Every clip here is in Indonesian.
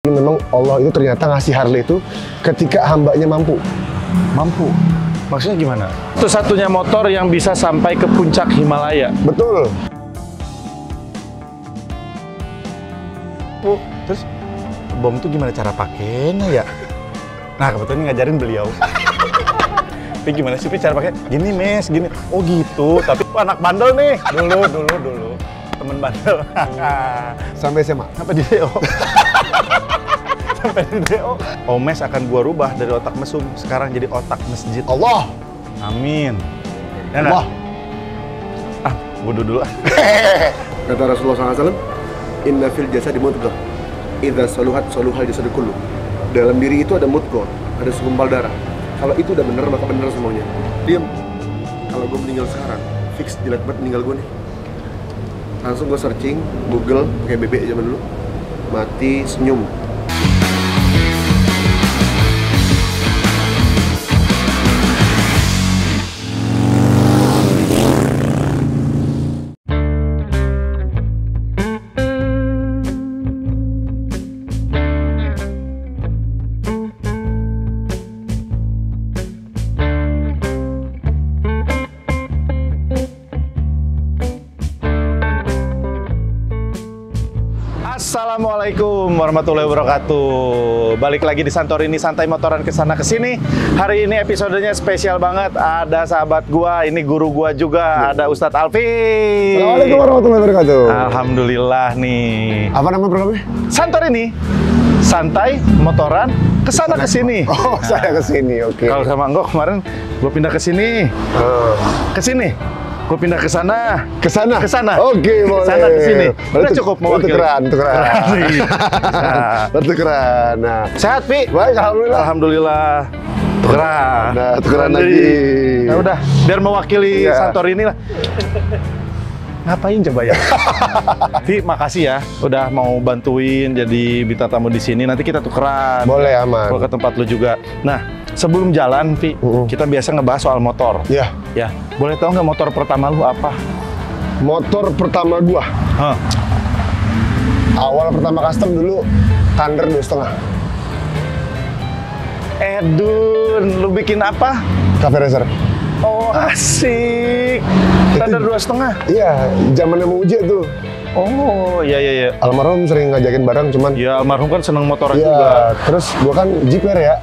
Memang Allah itu ternyata ngasih Harley itu ketika hambanya mampu. Mampu? Maksudnya gimana? Itu satunya motor yang bisa sampai ke puncak Himalaya. Betul. Terus bom itu gimana cara pakainya ya? Nah kebetulan ngajarin beliau. Tapi gimana sih cara pakai? Gini mes, gini. Oh gitu. Tapi anak bandel nih. Dulu. Temen bandel. Sampai SMA. Sampai di DO. Sampai di DO. Omes akan gua rubah dari otak mesum sekarang jadi otak masjid. Allah. Amin. Ya Allah. Ah, wudu dulu. Kata Rasulullah SAW, Inna fil jasadi mudghah, idza saluhat saluhal jasadu kullu. Dalam diri itu ada mudghah, ada segumpal darah. Kalau itu udah bener, maka bener semuanya. Diam. Kalau gue meninggal sekarang, fix jelek banget meninggal gue nih. Langsung gue searching, Google, pakai BB zaman dulu, mati senyum. Assalamualaikum warahmatullahi wabarakatuh. Balik lagi di Santorini, santai motoran kesana kesini. Hari ini episodenya spesial banget. Ada sahabat gua, ini guru gua juga, ada Ustadz Alfi. Assalamualaikum warahmatullahi wabarakatuh. Alhamdulillah nih. Apa nama programnya? Santorini, santai motoran kesana kesini. Oh, saya kesini, oke. Kalau sama Anggok kemarin gua pindah ke sini. Ke sini. Gue pindah ke sana. Ke sana? Ke sana. Oke, boleh. Sana ke sini. Udah cukup mewakili. Tukeran. Nah. Bertukeran. Nah. Sehat, Pi? Baik, alhamdulillah. Alhamdulillah. Tukeran. Nah, tukeran lagi. Nah, udah, biar mewakili Santorini lah. Ngapain coba ya? Pi, makasih ya udah mau bantuin jadi bintang tamu di sini. Nanti kita tukeran. Boleh, aman. Gua ke tempat lu juga. Nah, sebelum jalan, Pi, kita biasa ngebahas soal motor. Iya. Ya, boleh tahu nggak motor pertama lu apa? Motor pertama gua. Awal pertama custom dulu Thunder 2,5. Edun, lu bikin apa? Cafe Racer. Oh, asik. Thunder 2,5. Iya, zamannya mau uji tuh. Oh, iya. Almarhum sering ngajakin bareng, cuman Ya, almarhum kan seneng motoran iya, juga. terus gua kan jeeper ya.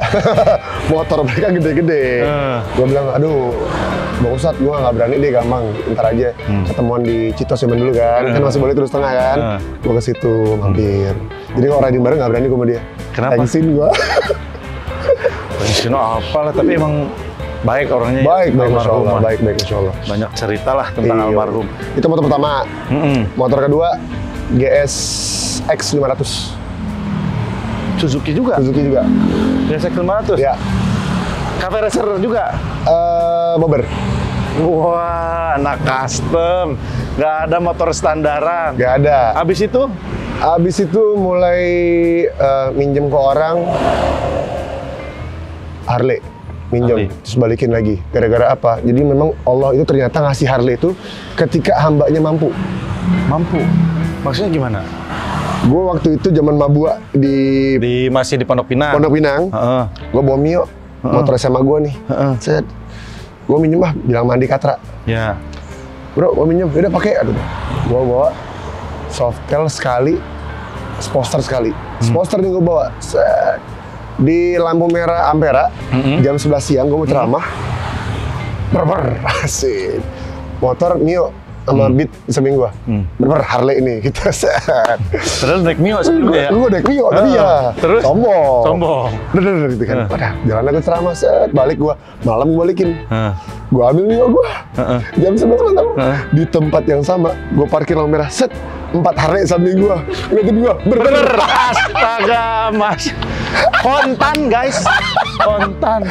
Motor mereka gede-gede. Gua bilang, aduh, Bang Ustadz, gua nggak berani deh, gampang. Ntar aja ketemuan di Citos zaman dulu kan. Kan masih boleh terus tengah kan. Gua ke situ mampir. Jadi kalau riding bareng nggak berani gua sama dia. Kenapa? Thanksin gua. Thanksin apalah, tapi emang baik orangnya. Baik, Masya almarhum. Allah. Baik, Masya Allah. Banyak cerita lah tentang Iya. almarhum. Itu motor pertama. Motor kedua, GS X500. Suzuki juga? Suzuki juga. GSX 500? Ya. Cafe Racer juga? Bobber. Wah, anak custom. Nggak ada motor standaran. Gak ada. Abis itu? Abis itu mulai minjem ke orang Harley. Minjem, terus balikin lagi. Gara-gara apa? Jadi memang Allah itu ternyata ngasih Harley itu ketika hambanya mampu. Mampu? Maksudnya gimana? Gue waktu itu zaman mabua Masih di Pondok Pinang? Pondok Pinang. Gue bawa Mio, motor SMA gue nih. Set. Gue minjem bilang mandi Katra. Ya. Bro, gue minjem, udah pakai. Aduh, gue bawa Softail sekali, Sposter sekali. Sposter nih gue bawa. Set. Di lampu merah Ampera, jam 11 siang gue mau ceramah. Asik. Motor Mio sama Beat di samping gue. Harley ini, gitu. Terus naik Mio sebelumnya ya? Gue naik Mio tadi ya. Terus? Sombong. Gitu kan. Udah, jalan aku ceramah, set. Balik gue. Malam gue balikin. Gue ambil Mio gue. Jam 11 malam. Di tempat yang sama, gue parkir lampu merah, set. 4 Harley samping gue. Ngeliatin gue. Astaga, Mas. Kontan, guys. Kontan.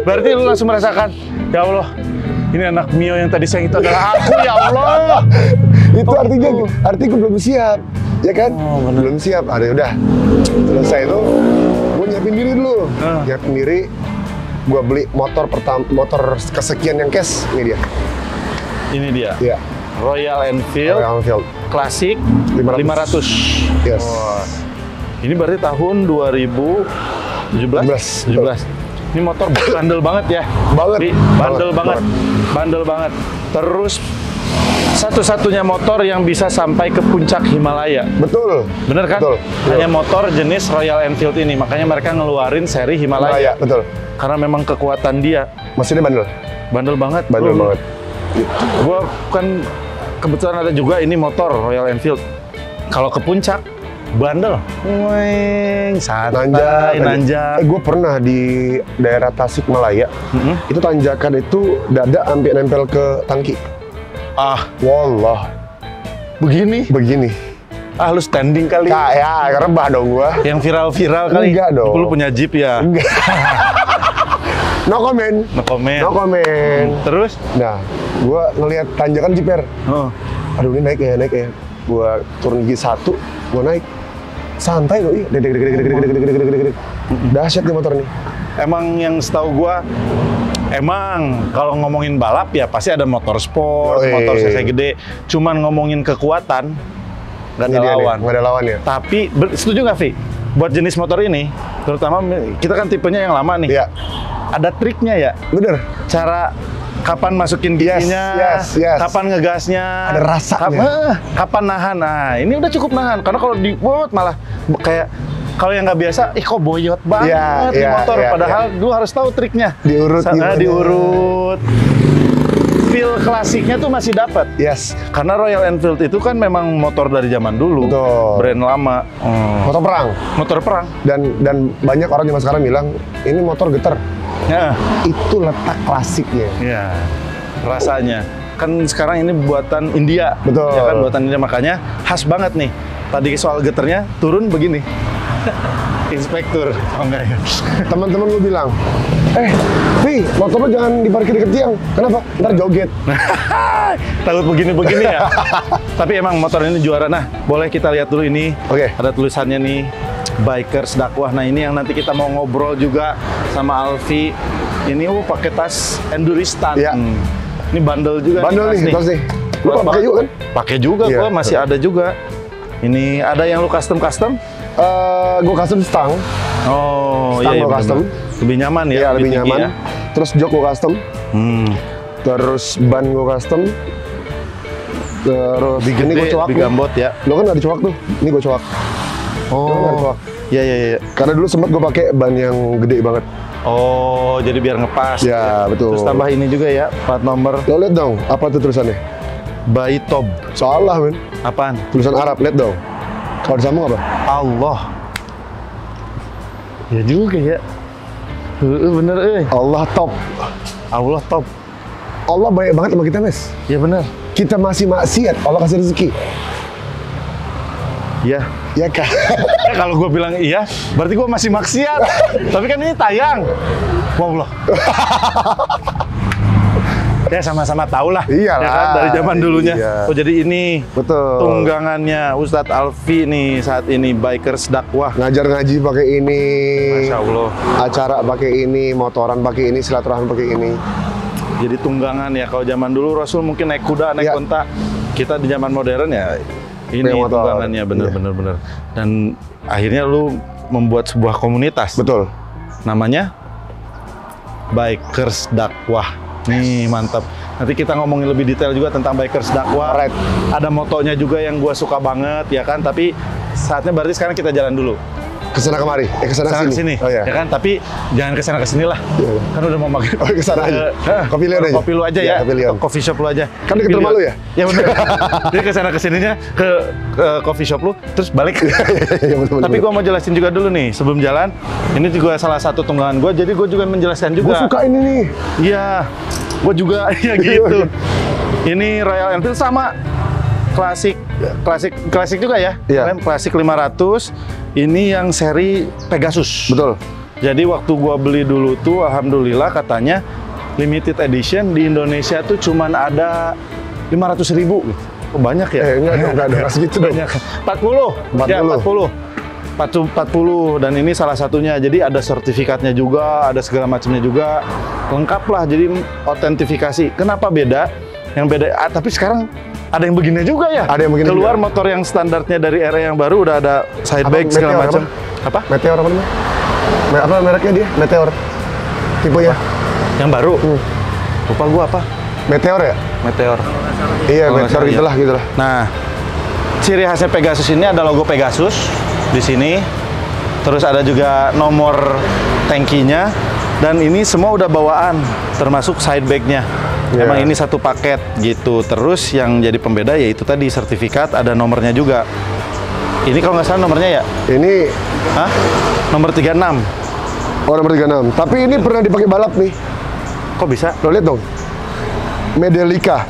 Berarti lu langsung merasakan, ya Allah, ini anak Mio yang tadi sayang itu adalah aku, ya Allah. Itu artinya belum siap, ya kan? Belum siap. Ada udah. Selesai itu, gue nyiapin diri dulu. Nyiapin diri, gue beli motor kesekian yang cash. Ini dia. Ini dia. Iya. Royal Enfield. Royal Enfield. Klasik 500. 500. Yes. Oh. Ini berarti tahun 2017? 17. Ini motor bandel banget ya. Banget. Bandel banget. Bandel banget. Terus satu-satunya motor yang bisa sampai ke puncak Himalaya. Betul. Bener kan? Betul. Hanya motor jenis Royal Enfield ini. Makanya mereka ngeluarin seri Himalaya. Betul. Karena memang kekuatan dia. Mesinnya bandel. Bandel banget. Bandel banget. Gua kan kebetulan ada juga ini motor Royal Enfield. Kalau ke puncak, bandel. Weng, santai, nanjak. Gue pernah di daerah Tasikmalaya. Itu tanjakan itu dada sampai nempel ke tangki. Ah, Wallah. begini? Begini. Ah, lu standing kali. Ya, rebah dong gua. Yang viral-viral kali. Enggak dong. Lu punya Jeep ya? Enggak. No comment. No comment. No comment. Terus? Nah, gua ngelihat tanjakan Jiper. Oh. Aduh, ini naik ya. Gua turun gigi 1, gua naik. Santai loh, iya. Deg. Dahsyat nih motor nih. Emang yang setahu gua, emang kalau ngomongin balap ya pasti ada motor sport, motor cc gede. Cuman ngomongin kekuatan, nggak ada lawan. Nggak ada lawan ya. Tapi setuju nggak, Vi? Buat jenis motor ini, terutama kita kan tipenya yang lama nih. Iya. Ada triknya ya. Bener. Cara kapan masukin giginya, yes. kapan ngegasnya, Ada rasanya. kapan nahan. Nah, ini udah cukup nahan. Karena kalau dibuat malah kayak kalau yang nggak biasa, kok boyot banget nih motor. Padahal lu harus tahu triknya. Diurut. Diurut. Feel klasiknya tuh masih dapat. Yes. Karena Royal Enfield itu kan memang motor dari zaman dulu. Betul. Brand lama. Motor perang. Motor perang. Dan banyak orang zaman sekarang bilang, ini motor getar. Ya. Itu letak klasiknya. Ya. Rasanya. Kan sekarang ini buatan India. Betul. Ya kan, buatan India, makanya khas banget nih. Tadi soal getarnya, turun begini. Inspektur, oh enggak ya? Teman-teman gue bilang, Vi, motor lo jangan diparkir deket tiang. Kenapa? Ntar joget. Takut begini-begini ya? Tapi emang motor ini juara. Nah, boleh kita lihat dulu ini. Oke. Ada tulisannya nih, Bikers Dakwah. Nah, ini yang nanti kita mau ngobrol juga sama Alfi. Ini pakai tas Enduristan. Iya. Ini bandel juga. Bandel nih, tas nih. Lu pakai juga kan? Pakai juga, gua masih ada juga. Ini ada yang lu custom? Gue custom stang. Oh, stang iya, gue custom. Lebih nyaman ya? Iya, lebih nyaman. Ya? Terus jok gue custom. Terus ban gue custom. Terus ini gue coak. Bigambot ya? Lo kan ada coak tuh. Ini gue coak. Oh, iya. Karena dulu sempat gue pakai ban yang gede banget. Oh, jadi biar ngepas. Ya, betul. Terus tambah ini juga ya, plat nomor. Lo lihat dong, apa tuh tulisannya? Baitob. Salah, men. Apaan? Tulisan Arab, lihat dong. Kalau disambung apa? Allah. Ya juga ya. Bener, Allah top. Allah top. Allah baik banget sama kita, Mes. Ya bener. Kita masih maksiat, Allah kasih rezeki. Iya. Ya kan? Kalau gue bilang iya, berarti gue masih maksiat. Tapi kan ini tayang. Wallah. Ya sama-sama tahu lah. Iyalah. Ya kan, dari zaman dulunya. Iya. Oh jadi ini Betul. tunggangannya Ustadz Alfi nih saat ini Bikers Dakwah. Ngajar ngaji pakai ini. Masya Allah. Acara pakai ini, motoran pakai ini, silaturahmi pakai ini. Jadi tunggangan ya. Kalau zaman dulu Rasul mungkin naik kuda, naik onta. Kita di zaman modern ya ini tunggangannya bener-bener. Dan akhirnya lu membuat sebuah komunitas. Betul. Namanya Bikers Dakwah. Nih mantap. Nanti kita ngomongin lebih detail juga tentang Bikers Dakwah. Right. Ada motonya juga yang gua suka banget ya kan. Tapi saatnya berarti sekarang kita jalan dulu. Kesana kemari, kesana sini. Oh, iya. Ya kan, tapi jangan kesana kesini lah. Iya. Kan udah mau makan. Oh, kesana aja. Kopi Leon aja. Kopi lu aja ya. Kopi Leon. Coffee shop lu aja. Kan deket rumah lu ya? Ya bener. Jadi kesana kesininya ke coffee shop lu, terus balik. Iya, bener. Tapi gua mau jelasin juga dulu nih sebelum jalan. Ini juga salah satu tunggangan gua. Jadi gua juga menjelaskan juga. Gua suka ini nih. Iya. Gua juga ya gitu. Ini Royal Enfield sama klasik juga ya. Iya. Klasik 500. Ini yang seri Pegasus. Betul. Jadi waktu gua beli dulu tuh, alhamdulillah katanya limited edition di Indonesia tuh cuman ada 500.000. Oh, banyak ya? Enggak ada segitu dong. Banyak. 40. Ya, 40. Dan ini salah satunya. Jadi ada sertifikatnya juga, ada segala macamnya juga. Lengkap lah. Jadi autentifikasi. Kenapa beda? Yang beda, tapi sekarang Ada yang begini juga ya? Ada yang begini Keluar juga. motor yang standarnya dari era yang baru udah ada side bag segala Meteor macam. Apa? Meteor apa namanya? Apa mereknya dia? Meteor. Tipe ya? Yang baru? Lupa gua apa? Meteor ya? Meteor. Iya, Kalau nggak Meteor salah, gitulah, gitulah. Nah, ciri khasnya Pegasus ini ada logo Pegasus di sini. Terus ada juga nomor tangkinya. Dan ini semua udah bawaan, termasuk side bag-nya. Yeah. Emang ini satu paket gitu. Terus yang jadi pembeda yaitu tadi sertifikat, ada nomornya juga. Ini kalau nggak salah nomornya ya? Ini Hah? Nomor 36. nomor 36. Tapi ini pernah dipakai balap nih. Kok bisa? Lo lihat dong. Medalika.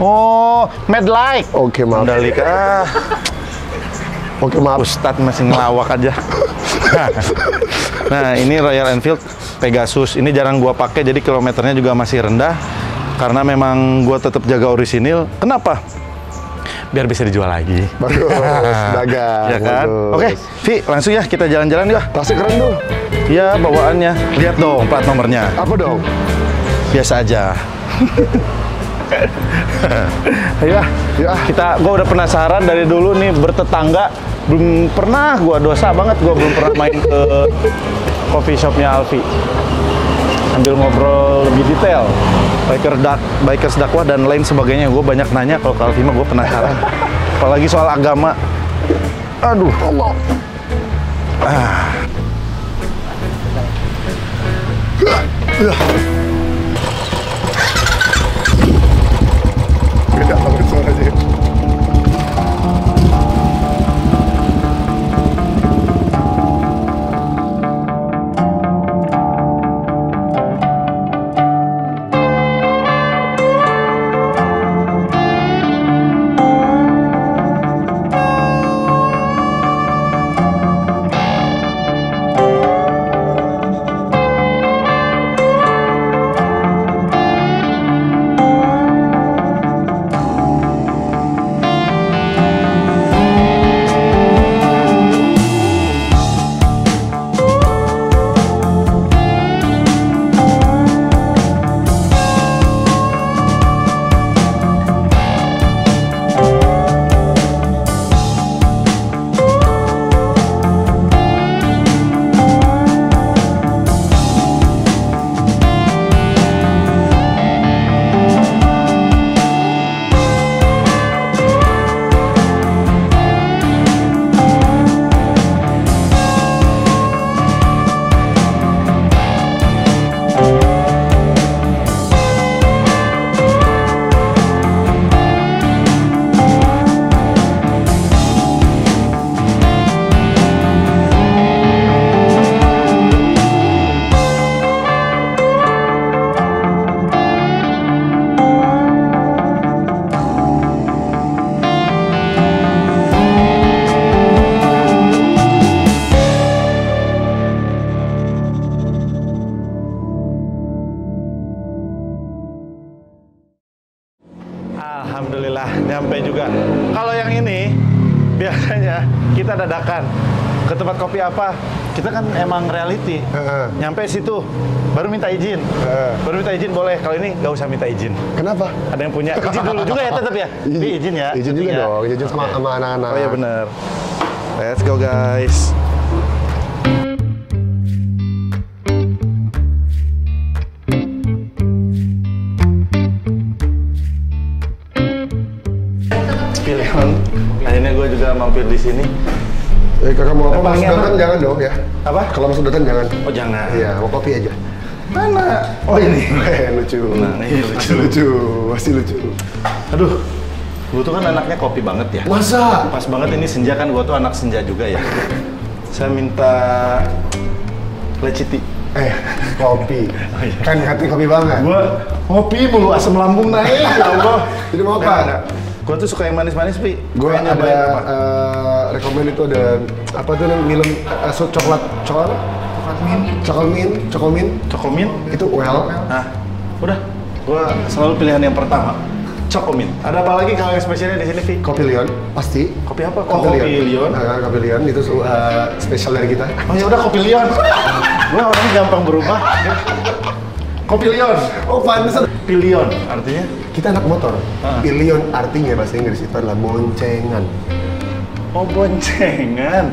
Oh, Medlike. Oke, maaf. Mandalika. Oke, maaf. Ustadz masih ngelawak aja. Nah, ini Royal Enfield Pegasus. Ini jarang gua pakai, jadi kilometernya juga masih rendah. Karena memang gua tetap jaga orisinil. Kenapa? Biar bisa dijual lagi. Bagus, dagang. Ya kan? bagus. Oke, Vi, langsung ya kita jalan-jalan yuk. Tasnya keren tuh. Iya, bawaannya. Lihat dong plat nomornya. Apa dong? Biasa aja. Ayo, gua udah penasaran dari dulu nih bertetangga. Belum pernah gua, dosa banget gua belum pernah main ke coffee shopnya Alfi. Sambil ngobrol lebih detail, bikers dakwah dan lain sebagainya. Gue banyak nanya kalau ke Alfi mah gue penasaran. Apalagi soal agama. Aduh, Allah. Beda banget suaranya. Alhamdulillah nyampe juga. Kalau yang ini biasanya kita dadakan ke tempat kopi apa? Kita kan emang reality. Nyampe situ baru minta izin. Baru minta izin boleh. Kalau ini nggak usah minta izin. Kenapa? Ada yang punya izin dulu juga ya tetap ya. Izin ya. Izin juga ya. dong. Izin sama anak-anak. Oh iya bener. Let's go guys. Pilihan. Akhirnya gue juga mampir di sini. Kakak mau apa? Emangnya Masuk datang apa? jangan dong ya. Apa? Kalau masuk datang jangan. Oh jangan. Iya, mau kopi aja. Mana? Oh ini. Lucu. Nah, ini lucu. Lucu, masih lucu. Aduh, gue tuh kan anaknya kopi banget ya. Masa? Pas banget ini senja kan, gue tuh anak senja juga ya. Saya minta leciti. Kopi. Oh, iya. Kan hati kopi banget. Gue kopi mulu, asam lambung naik. Ya Allah. Jadi mau apa? Gue tuh suka yang manis-manis, Pi. Gue Pengen ada nyobain apa? rekomen itu ada apa tuh yang minum coklat cokomin Cokomin? itu well. Nah, udah. Gue selalu pilihan yang pertama. Cokomin. Ada apa lagi kalau yang spesialnya di sini, Pi? Kopi Lion pasti. Kopi apa? Oh, kopi Lion. Kopi Lion itu spesial dari kita. Oh ya udah kopi Lion. Gue orangnya gampang berubah. Kopi Lion. Oh pantesan. Pilion artinya Kita anak motor. Pillion artinya bahasa Inggris itu adalah boncengan. Oh, boncengan.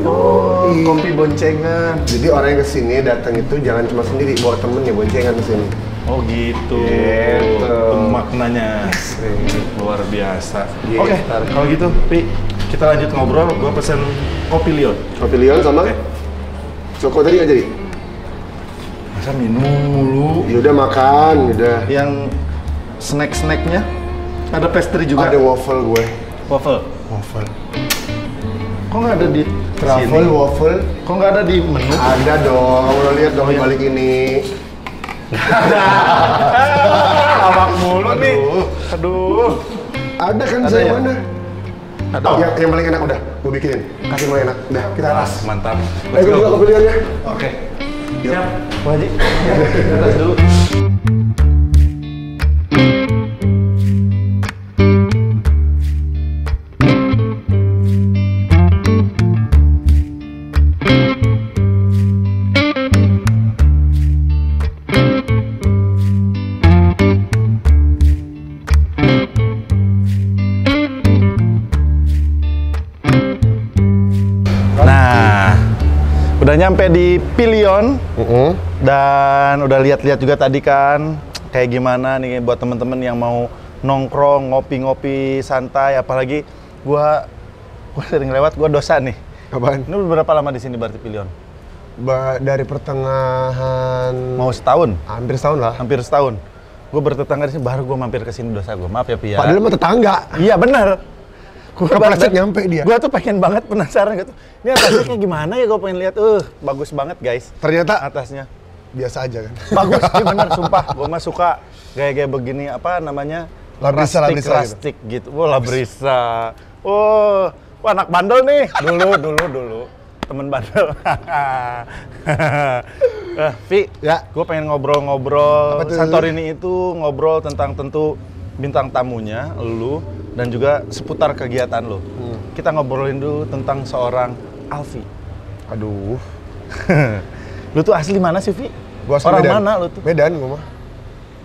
Oh, kopi boncengan. Jadi orang yang kesini datang itu jangan cuma sendiri, bawa temennya boncengan kesini. Oh gitu. Gitu. Itu maknanya. Luar biasa. Gitu. Oke, kalau gitu, Pi, kita lanjut ngobrol. Gua pesen kopi Lion. Kopi Lion sama Coko tadi nggak jadi? Masa minum mulu? Ya udah makan, udah. Yang snack-snacknya ada pastry juga. Ada waffle gue. Waffle. Waffle. Kok nggak ada di Truffle, sini? waffle. Kok nggak ada di menu? Ada dong, lo lihat dong iya. balik ini. Lawak mulu nih. Aduh. Ada kan Ada saya ya? mana? Ada. Yang paling enak udah, gue bikinin. Kasih paling enak. Udah, kita atas. Mantap. Ayo gue juga kopi Lion ya. Oke. Siap. Bu Haji. Atas dulu. Udah nyampe di Pillion dan udah lihat-lihat juga tadi kan kayak gimana nih buat temen-temen yang mau nongkrong, ngopi-ngopi santai, apalagi gua sering lewat, gua dosa nih. Apaan? Ini berapa lama di sini berarti Pillion? Dari pertengahan Mau setahun? hampir setahun lah. Hampir setahun. Gua bertetangga di sini, baru gua mampir ke sini, dosa gua. Maaf ya, Pi ya. Padahal mah tetangga. Iya benar. Kepleset nyampe dia. Gua tuh pengen banget penasaran gitu. Ini atasnya kayak gimana ya, gua pengen lihat. Bagus banget guys. Ternyata Atasnya. biasa aja kan. Bagus sih bener, sumpah. Gua mah suka gaya-gaya begini, apa namanya? Labrisa Rustic gitu. Wah, labrisa. Wah, anak bandel nih. Dulu. Temen bandel. Vi, Ya. gue pengen ngobrol-ngobrol Apa tuh? Santorini itu, ngobrol tentang tentu bintang tamunya, lu, dan juga seputar kegiatan lu. Kita ngobrolin dulu tentang seorang Alfi. Aduh. Lu tuh asli mana sih, Vi? Gua asli Orang Medan. mana lu tuh? Medan gua mah.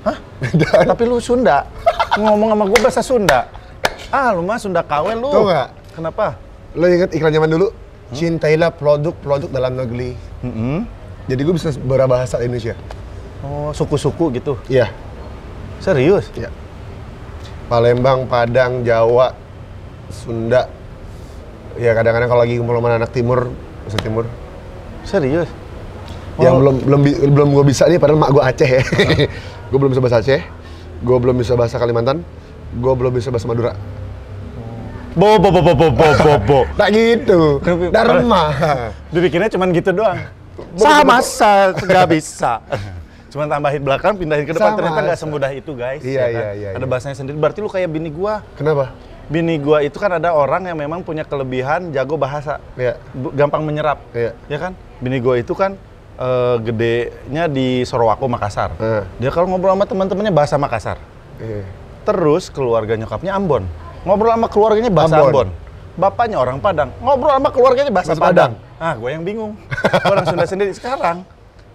Hah? Medan. Tapi lu Sunda. Ngomong sama gue bahasa Sunda. Lu mah Sunda KW lu. Tau nggak? Kenapa? Lo inget iklan zaman dulu? Cintailah produk-produk dalam negeri. Jadi gue bisa berbahasa Indonesia. Oh, suku-suku gitu. Iya. Serius? Iya. Palembang, Padang, Jawa, Sunda. Ya kadang-kadang kalau lagi ngumpul sama anak timur, bahasa timur. Serius? Yang belum gue bisa nih, padahal mak gue Aceh ya. Gue belum bisa bahasa Aceh. Gue belum bisa bahasa Kalimantan. Gue belum bisa bahasa Madura. Bo. Tak gitu. Dharma. Dibikinnya cuman gitu doang. Sama, nggak bisa. Cuman tambahin belakang, pindahin ke depan. Sama. Ternyata nggak semudah itu, guys. Iya, ya kan? iya. Ada bahasanya sendiri. Berarti lu kayak bini gua. Kenapa? Bini gua itu kan ada orang yang memang punya kelebihan jago bahasa. Iya. Gampang menyerap. Iya. Ya kan? Bini gua itu kan gedenya di Sorowako, Makassar. Dia kalau ngobrol sama teman-temannya bahasa Makassar. Iya. Terus keluarga nyokapnya Ambon. Ngobrol sama keluarganya bahasa Ambon. Bapaknya orang Padang. Ngobrol sama keluarganya bahasa Padang. Gue yang bingung. Gua orang Sunda sendiri. Sekarang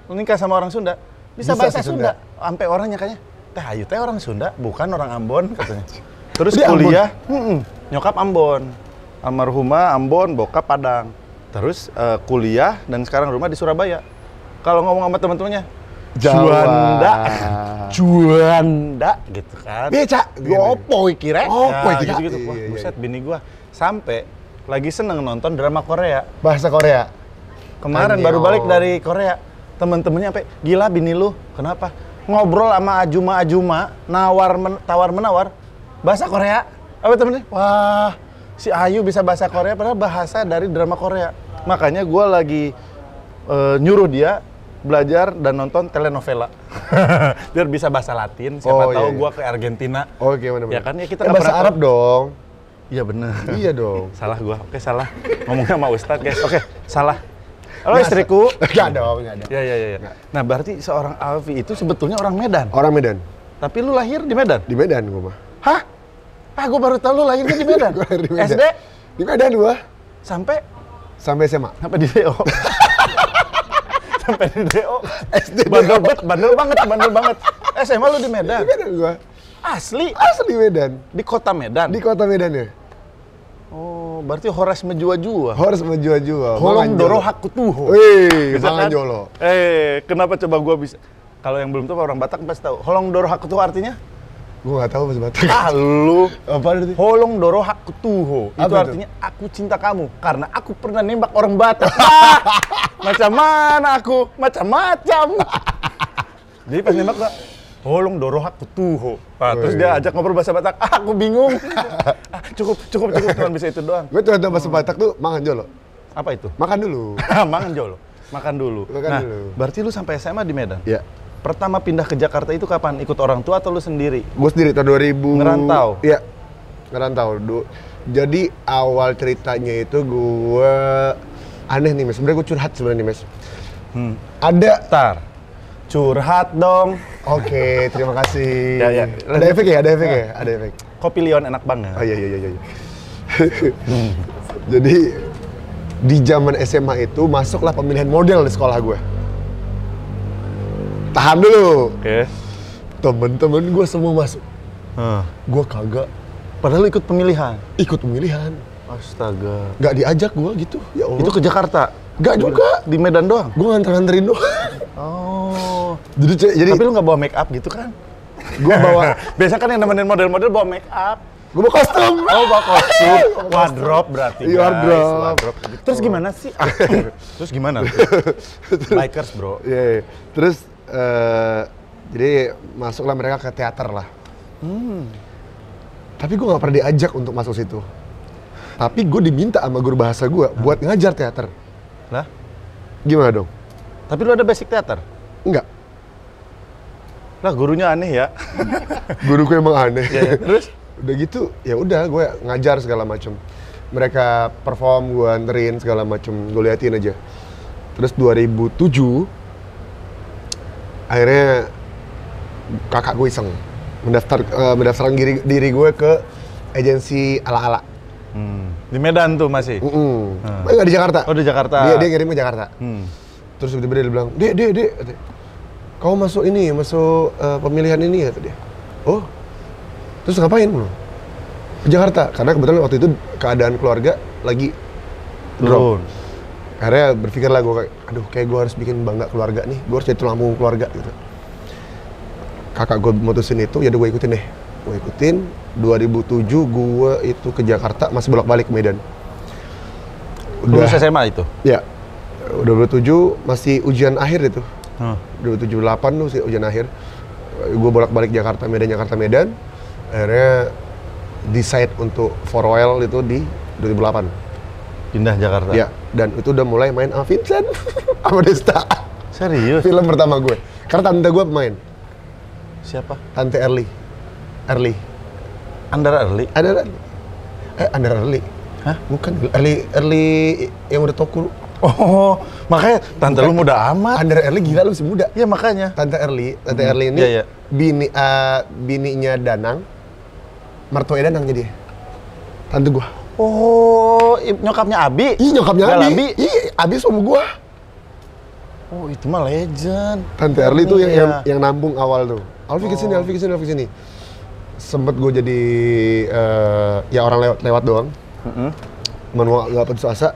lu nikah sama orang Sunda, bisa bahasa Sunda. Sampai orangnya kayaknya, Teh Ayu teh orang Sunda, bukan orang Ambon katanya. Terus Dia kuliah, nyokap Ambon. Almarhumah Ambon, bokap Padang. Terus kuliah dan sekarang rumah di Surabaya. Kalau ngomong sama teman-temannya, Juanda gitu kan. Beca. Gopo iki rek. Opo iki, Kak? gitu-gitu. Wah, Iya, buset bini gua sampai lagi seneng nonton drama Korea. Bahasa Korea. Kemarin baru balik dari Korea. Temen-temennya sampai gila bini lu. Kenapa? Ngobrol sama ajuma-ajuma, tawar-menawar bahasa Korea. Apa temennya? Wah, si Ayu bisa bahasa Korea padahal bahasa dari drama Korea. Makanya gua lagi nyuruh dia belajar dan nonton telenovela biar bisa bahasa Latin. Siapa tahu iya. gua ke Argentina. Oke, benar-benar. Ya kan ya kita bahasa Arab dong. Iya bener. Iya dong. Salah gua. Oke, salah. Ngomongnya sama Ustadz, guys. Oke, salah. Halo istriku. Enggak dong, enggak ada. Ya. Nah, berarti seorang Alfi itu sebetulnya orang Medan. Orang Medan. Tapi lu lahir di Medan? Di Medan gua mah. Hah? Gua baru tahu lu lahirnya di Medan. Gua lahir di Medan. SD? Di Medan gua. Sampai SMA. di DO. Sampai di DO. SD bandel banget. SMA lu di Medan. Di Medan gua. Asli? Asli Medan. Di kota Medan? Di kota Medan ya. Oh, berarti Horas menjua-jua. Harus menjual-jual. Holong doro hakutuho. Wih, Bisa mangan kan? jolo. Kenapa coba gua bisa? Kalau yang belum tahu orang Batak pasti tahu. Holong doro hakutuho artinya? Gua nggak tahu bahasa Batak. Lu. Apa itu? Holong doro hakutuho. Itu Apa itu? artinya aku cinta kamu karena aku pernah nembak orang Batak. Macam mana aku? Macam-macam. Jadi pas nembak gua holong doro hakutuho. Nah, terus dia ajak ngobrol bahasa Batak. Aku bingung. Cukup, cuma bisa itu doang. Gue tuh ada bahasa Batak tuh mangan jolo. Apa itu? Makan dulu. Makan jolo. Makan dulu. Makan Nah, dulu. berarti lu sampai SMA di Medan? Ya. Pertama pindah ke Jakarta itu kapan? Ikut orang tua atau lu sendiri? Gue sendiri tahun 2000. Ngerantau? Iya. Ngerantau. Jadi awal ceritanya itu gue aneh nih Mes. Sebenarnya gue curhat sebenarnya nih Mes. Ada. Tar. Curhat dong. Oke, terima kasih. Ya. Ada efek ya? Ada efek ya? Ada efek. Kopi Leon enak banget. Oh iya. Jadi di zaman SMA itu masuklah pemilihan model di sekolah gue. Tahan dulu. Oke. Temen-temen gue semua masuk. Gue kagak. Padahal lu ikut pemilihan. Ikut pemilihan. Astaga. Gak diajak gue gitu. Ya Allah. Itu ke Jakarta? Gak juga. Di Medan doang? Gue nganter-nganterin doang. Oh. Jadi Tapi lu nggak bawa make up gitu kan? gue bawa Biasa kan yang nemenin model-model bawa make up. gue bawa kostum. Oh, bawa kostum. Wardrobe berarti. Iya, guys. wardrobe. Terus gimana sih? Terus gimana? Bikers, bro. Iya. Terus jadi masuklah mereka ke teater lah. Tapi gue nggak pernah diajak untuk masuk situ. Tapi gue diminta sama guru bahasa gue buat ngajar teater. Lah? Gimana dong? Tapi lu ada basic teater? Enggak. Lah, gurunya aneh ya. Guruku emang aneh. Ya. Terus? Udah gitu, ya udah gue ngajar segala macem. Mereka perform, gue anterin segala macem, gue liatin aja. Terus 2007, akhirnya kakak gue iseng mendaftarkan diri gue ke agensi ala-ala. Di Medan tuh masih? Enggak di Jakarta. Oh, di Jakarta. Dia ngirim ke Jakarta. Terus tiba-tiba dia bilang, Dek, kamu masuk pemilihan ini, kata dia. Oh, terus ngapain lu? Ke Jakarta, karena kebetulan waktu itu keadaan keluarga lagi drop. Akhirnya berpikirlah gue kayak gue harus bikin bangga keluarga nih, gue harus jadi tulang punggung keluarga gitu. Kakak gue mutusin itu, ya udah gue ikutin deh. Gue ikutin, 2007 gue itu ke Jakarta, masih bolak-balik ke Medan. Lulus SMA itu? Ya, 2007 masih ujian akhir itu. 2007-2008 tuh sih ujian akhir. Gue bolak-balik Jakarta Medan. Akhirnya decide untuk for Royal itu di 2008. Pindah Jakarta? Ya, dan itu udah mulai main sama Vincent, sama Desta. Serius? Film pertama gue. Karena tante gue pemain. Siapa? Tante Erli. Andara Early? Andara Erli. Hah? Bukan, Erli yang udah Toku. Oh, makanya tante lu muda amat. Andara Erli gila, lu masih muda. Iya, makanya. Tante Erli ini Iya. bininya Danang, mertuanya Danang jadi tante gua. Oh, nyokapnya Abi? Ih, nyokapnya Gak Abi. Abi? Ih, Abi sama gua. Oh, itu mah legend. Tante Erli tuh Iya. yang nampung awal tuh. Alfi kesini. Sempet gua jadi ya orang lewat doang. Cuman nggak putus asa.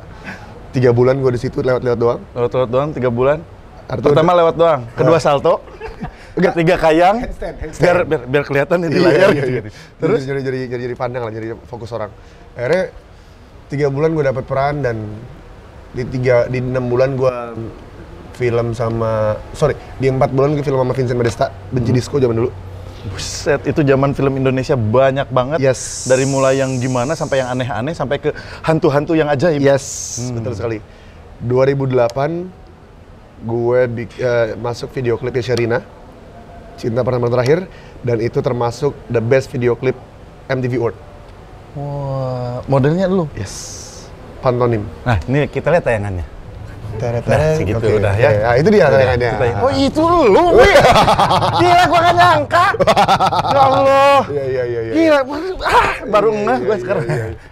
3 bulan gue di situ lewat doang. Lewat doang 3 bulan. Artinya Pertama lewat doang, kedua salto, ketiga kayang. Handstand. Biar kelihatan di layar. Iya. Terus jadi pandang lah, jadi fokus orang. Akhirnya 3 bulan gue dapat peran dan di 6 bulan gue di 4 bulan gue film sama Vincent Modesta, Benci Disco zaman dulu. Buset, itu zaman film Indonesia banyak banget. Yes. Dari mulai yang gimana sampai yang aneh-aneh sampai ke hantu-hantu yang ajaib. Yes, betul sekali. 2008 gue masuk video klipnya Sherina, Cinta Pertama Terakhir, dan itu termasuk the best video clip MTV Award. Wah, modelnya lu? Yes, Pantonim. Nah, ini kita lihat tayangannya. Nah, segitu Oke. udah ya. Itu dia tayangannya. Oh, itu lu, Wi. Gila, gua nggak nyangka. Ya Allah. Iya. Gila, baru ngeh gue sekarang.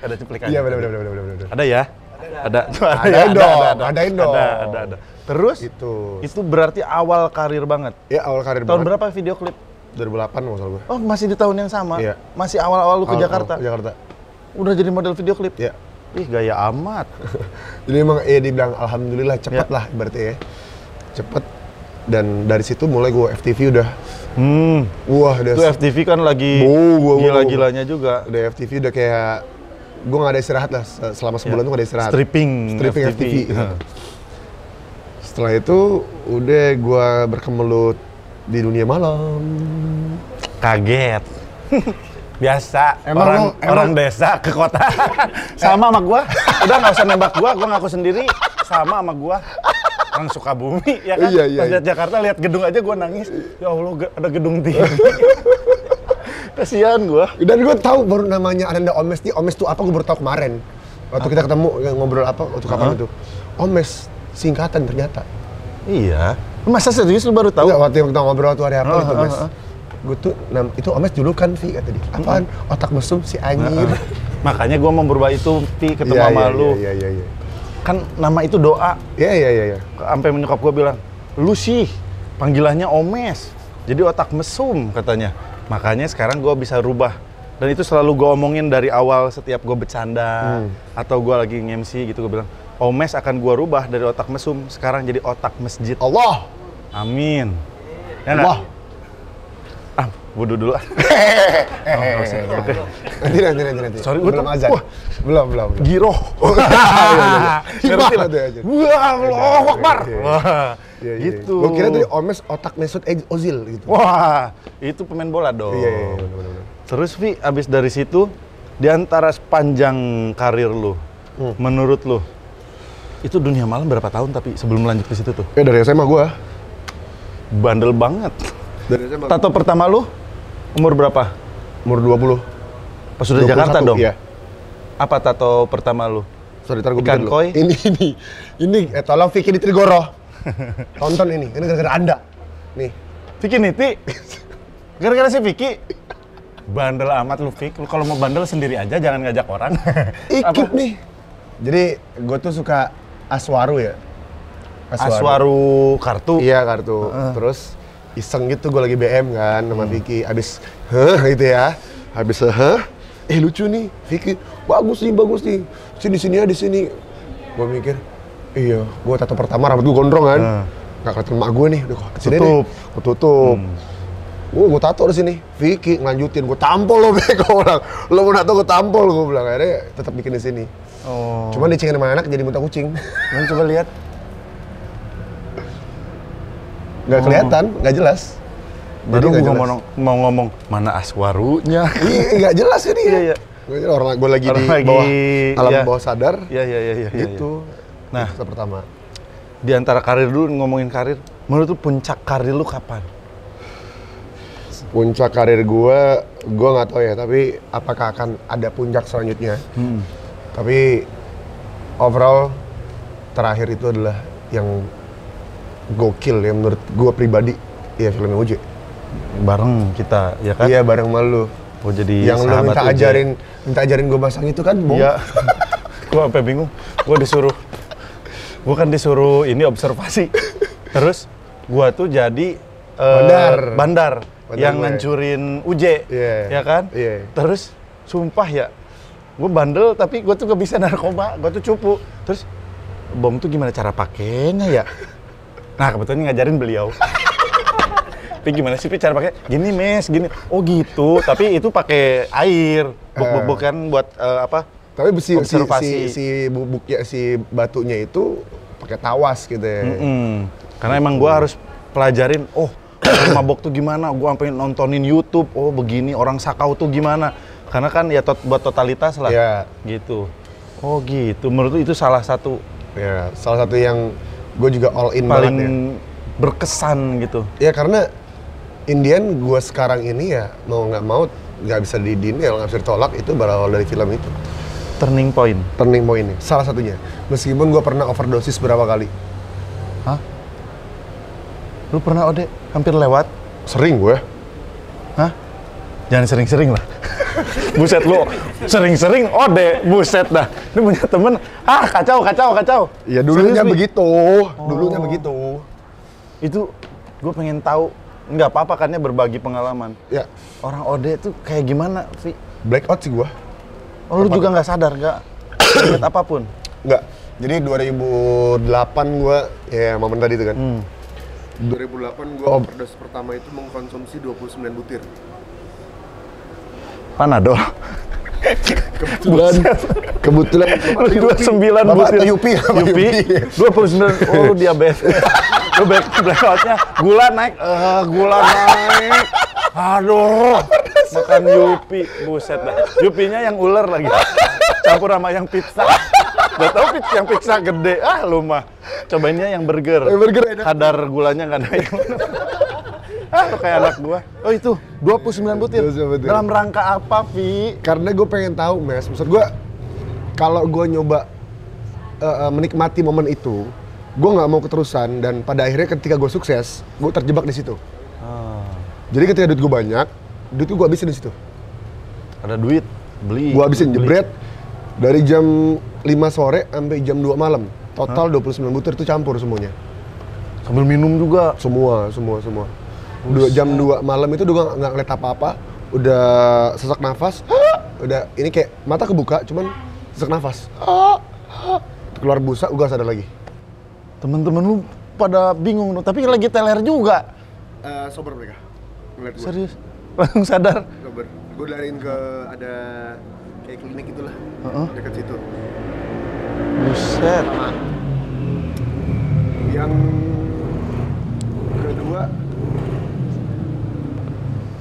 Ada cuplikannya. Iya, benar. Ada ya? Ada. Adain dong. Ada. Terus? Itu berarti awal karir banget. Ya, awal karir Tahun banget. berapa video klip? 2008 nggak salah gue. Oh, masih di tahun yang sama? Iya. Masih awal-awal lu ke Jakarta? Ke Jakarta. Udah jadi model video klip? Iya. Ih, gaya amat. Jadi emang dibilang alhamdulillah cepet lah berarti ya. Cepet. Dan dari situ mulai gue FTV udah. Wah, itu FTV kan lagi gila-gilanya juga. Udah FTV udah kayak gue nggak ada istirahat lah selama sebulan tuh nggak ada istirahat. Stripping FTV. Setelah itu udah gue berkemelut di dunia malam. Kaget. Biasa. Emang orang desa ke kota. Sama sama gua. Udah nggak usah nembak gua ngaku sendiri. Sama sama gua. Orang Sukabumi, ya kan? Iya. Lihat Jakarta, lihat gedung aja gua nangis. Ya Allah, ada gedung tinggi. Kasihan gua. Dan gue tahu baru namanya Ananda Omes. Omes tuh apa? Gue baru tahu kemarin. Waktu kita ketemu ngobrol apa? Waktu kapan itu? Omes singkatan ternyata. Iya. Masa serius lu baru tahu? Enggak, waktu kita ngobrol tuh hari apa itu Omes. Gue tuh itu Omes dulu kan Vi kata dia. Apaan? Otak mesum si anjir. Makanya gua mau berubah itu Vi ketemu sama lu. Iya. Kan nama itu doa. Iya. Sampai menyokap gua bilang, "Lu sih panggilannya Omes." Jadi otak mesum katanya. Makanya sekarang gue bisa rubah. Dan itu selalu gue omongin dari awal setiap gue bercanda atau gue lagi nge-MC gitu, gue bilang, Omes akan gue rubah dari otak mesum sekarang jadi otak masjid. Allah. Amin. Ya Allah. Wudhu dulu. Oke. Nanti. Sorry, belum azan. Belum. Giroh. Ngerti lah tuh aja. Wah, Allahu Akbar. Iya. Gitu. Gue kira tuh Omes otak Mesut Ozil gitu. Wah, itu pemain bola dong. Iya, benar. Terus Vi, abis dari situ, di antara sepanjang karir lu, menurut lu, itu dunia malam berapa tahun tapi sebelum lanjut ke situ tuh? Dari SMA gua. Bandel banget. Dari SMA. Tato pertama lu umur berapa? Umur 20. Pas udah Jakarta dong? Iya. Apa tato pertama lu? Sorry, ntar gua Ikan bikin koi? Ini. Tolong Vicky di Trigoro. Tonton ini gara-gara Anda. Nih. Vicky Niti? Gara-gara si Vicky? Bandel amat lu, Vicky. Lu kalau mau bandel sendiri aja, jangan ngajak orang. Ikip nih. Jadi, gue tuh suka Aswaru ya. Aswaru kartu? Iya, kartu. Terus iseng gitu gue lagi BM kan sama Vicky. Abis, gitu ya. Habis, lucu nih, Vicky. Bagus nih. Sini di sini. Gue mikir, iya, gue tato pertama rambut gue gondrong kan. Gak kelihatan emak gue nih, udah kesini deh. Ketutup. Gue tato di sini. Vicky ngelanjutin, gue tampol lo bego bilang. Lo mau tato gue tampol, gue bilang. Akhirnya tetap bikin di sini. Oh. Cuman dicengin sama anak jadi muntah kucing. Kan coba lihat. Gak kelihatan, gak jelas. Jadi gue mau ngomong mana Aswarunya. Iya, gak jelas ya dia. Iya. Orang gue lagi di bawah alam bawah sadar. Iya. Gitu. Nah, itu pertama. Di antara karir dulu, ngomongin karir, menurut lu puncak karir lu kapan? Puncak karir gue nggak tahu ya, tapi apakah akan ada puncak selanjutnya? Tapi overall terakhir itu adalah yang gokil ya menurut gue pribadi, ya filmnya Uje. Bareng kita, ya kan? Iya, bareng sama lu. Oh, jadi yang lu minta ajarin gue masang itu kan, Bong? Iya. Gue sampai bingung. Gue kan disuruh ini observasi. Terus gue tuh jadi bandar yang ngancurin Uje, ya kan? Terus sumpah ya, gue bandel tapi gue tuh gak bisa narkoba, gue tuh cupu. Terus bom tuh gimana cara pakainya ya? Nah kebetulan ngajarin beliau. Tapi gimana sih cara pakai? Gini mes, gini. Oh gitu. Tapi itu pakai air, bubuk kan buat apa? Tapi observasi. si bubuknya, si batunya itu pakai tawas gitu ya. Karena emang gue harus pelajarin. Oh, mabok tuh gimana? Gue sampai nontonin YouTube. Oh begini orang sakau tuh gimana? Karena kan ya buat totalitas lah. Yeah. Gitu. Oh gitu. Menurut itu salah satu. Ya, salah satu yang gue juga all in paling banget ya. Berkesan gitu. Ya karena Indian gue sekarang ini ya mau nggak mau nggak bisa didenial, nggak bisa ditolak, itu berawal dari film itu. Turning point Turning point-nya, salah satunya. Meskipun gue pernah overdosis berapa kali. Hah? Lu pernah Ode hampir lewat? Sering gue. Hah? Jangan sering-sering lah. Buset lu, sering-sering Ode, buset dah. Ini punya temen, kacau. Ya dulunya begitu, dulunya begitu. Itu gue pengen tahu nggak apa-apa kan ya berbagi pengalaman. Ya, Orang OD tuh kayak gimana, Vi? blackout sih gua. Oh, lu juga nggak sadar, nggak inget apapun? Enggak. Jadi 2008 gua, ya momen tadi itu kan. 2008 gua overdose pertama itu mengkonsumsi 29 butir. Panadol. Kebetulan 29 butir. Yupi. 29. Oh, lu diabetes. Lu blackout-nya gula naik. Aduh. Makan Yupi, buset dah. Yupinya yang ular lagi. Campur sama yang pizza. Gak tau yang pizza gede. Ah, lu mah. Cobainnya yang burger. Burger enak. Kadar gulanya nggak naik. Ah, lu kayak anak gua. Oh, itu 29 butir. 29 butir. Dalam rangka apa, Vi? Karena gue pengen tahu, Mes. Maksud gue, kalau gue nyoba menikmati momen itu, gue nggak mau keterusan. Dan pada akhirnya ketika gue sukses, gue terjebak di situ. Jadi ketika duit gue banyak, duit gue habisin di situ. Ada duit, beli. Gue habisin jebret dari jam 5 sore sampai jam 2 malam. Total 29 butir itu campur semuanya. Sambil minum juga. Semua. Jam 2 malam itu udah nggak ngeliat apa-apa, udah sesak nafas, udah ini kayak mata kebuka, cuman sesak nafas, keluar busa, gue gak sadar lagi. Temen-temen lu pada bingung, tapi lagi teler juga. Sober mereka, ngeliat gue. Serius? Langsung sadar? Sober. Gue lariin ke ada kayak klinik gitulah, dekat situ. Buset. Yang kedua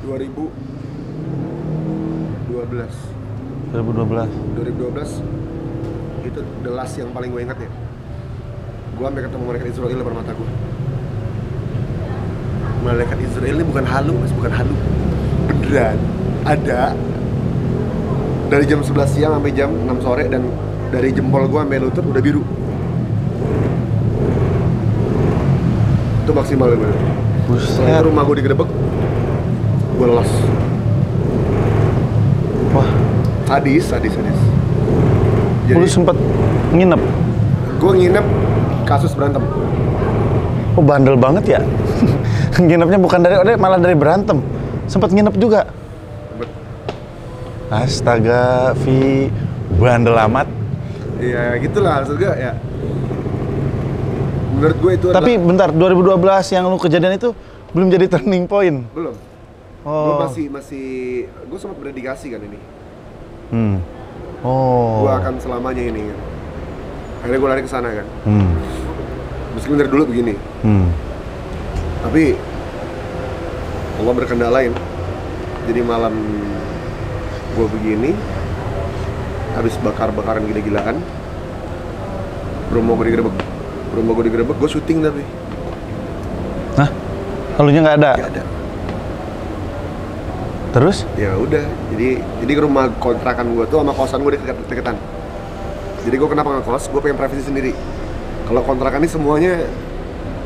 2012 itu the last yang paling gue ingat ya. Gue sampai ketemu malaikat Israel depan mata gue. Malaikat Israel ini bukan halu, Mas, bukan halu. Beneran ada. Dari jam 11 siang sampai jam 6 sore dan dari jempol gue sampai lutut udah biru. Itu maksimal gue. Setelah itu rumah gue digerebek, gue lolos. Wah, sadis. Jadi lu sempet nginep? gue nginep kasus berantem. Oh, bandel banget ya? Nginepnya bukan dari OD, malah dari berantem. Sempet nginep juga? Astaga, Vi, bandel amat. Iya, gitulah maksud gue ya. Menurut gue itu Tapi bentar, 2012 yang lu kejadian itu belum jadi turning point? belum. Oh. Gue masih gue sempat berdedikasi kan ini. Oh. Gue akan selamanya ini kan. Akhirnya gue lari ke sana kan. Meskipun dari dulu begini. Tapi Allah berkendalain. Jadi malam gue begini, habis bakar-bakaran gila-gilaan, rumah gue digerebek, gue syuting tapi. Hah? Halunya nggak ada? Nggak ada. Terus? Ya udah, jadi rumah kontrakan gue tuh sama kosan gue deketan. Jadi gue kenapa ngekos? Gue pengen privasi sendiri. Kalau kontrakan ini semuanya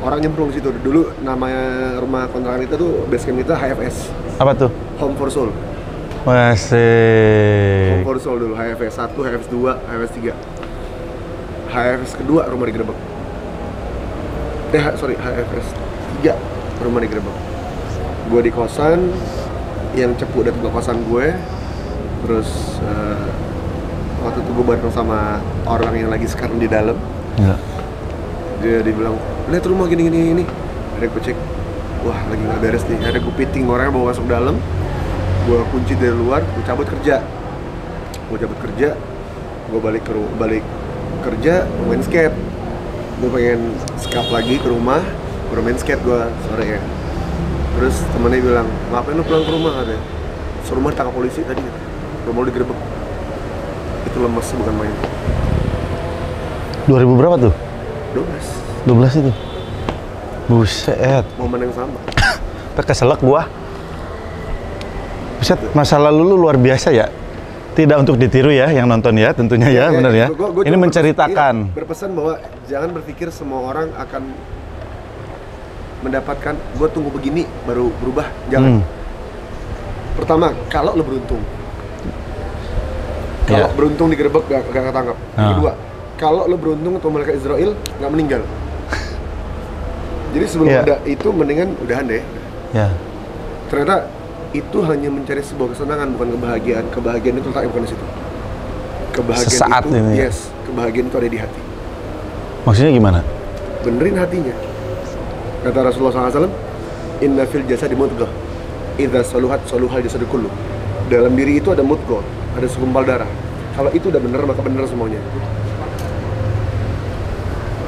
orang nyemplung di situ. Dulu namanya rumah kontrakan itu tuh base camp kita HFS. Apa tuh? Home for Soul. Masih. Home for Soul dulu, HFS 1, HFS 2, HFS 3. HFS kedua rumah digerebek. HFS 3 rumah digerebek. Gue di kosan, yang cepu datang ke kosan gue. Terus waktu itu gue bareng sama orang yang lagi sekarang di dalam. Ya. Dia dibilang, lihat rumah gini. Akhirnya gue cek, wah lagi nggak beres nih. Akhirnya gue piting orangnya bawa masuk dalam. Gue kunci dari luar, gue cabut kerja. Gue balik kerja, main skate. Gue pengen skate lagi ke rumah, gue main skate gue sore ya. Terus temennya bilang, ngapain lu pulang ke rumah katanya? Rumah ditangkap polisi tadi, rumah lu digerebek. Itu lemes bukan main. 2000 berapa tuh? 12 itu? Buset. momen yang sama. Keselak gua. Buset, masa lalu lu luar biasa ya. Tidak untuk ditiru ya yang nonton ya, tentunya ya, benar ya. Gua ini menceritakan. Berpesan bahwa jangan berpikir semua orang akan mendapatkan gue tunggu begini baru berubah. Jangan. Pertama, kalau lo beruntung. Kalau beruntung digerebek gak ketangkap. Kedua, kalau lo beruntung atau malaikat Israel nggak meninggal. Jadi sebelum ada itu mendingan udahan deh. Ya. Ternyata itu hanya mencari sebuah kesenangan, bukan kebahagiaan. Kebahagiaan itu letaknya bukan di situ. Kebahagiaan Sesaat itu, ini ya? yes, kebahagiaan itu ada di hati. Maksudnya gimana? Benerin hatinya. Kata Rasulullah SAW, inna fil jasadi mudghah, idza saluhat saluhal jasadu kullu. Dalam diri itu ada mudghah, ada segumpal darah. Kalau itu udah bener, maka bener semuanya.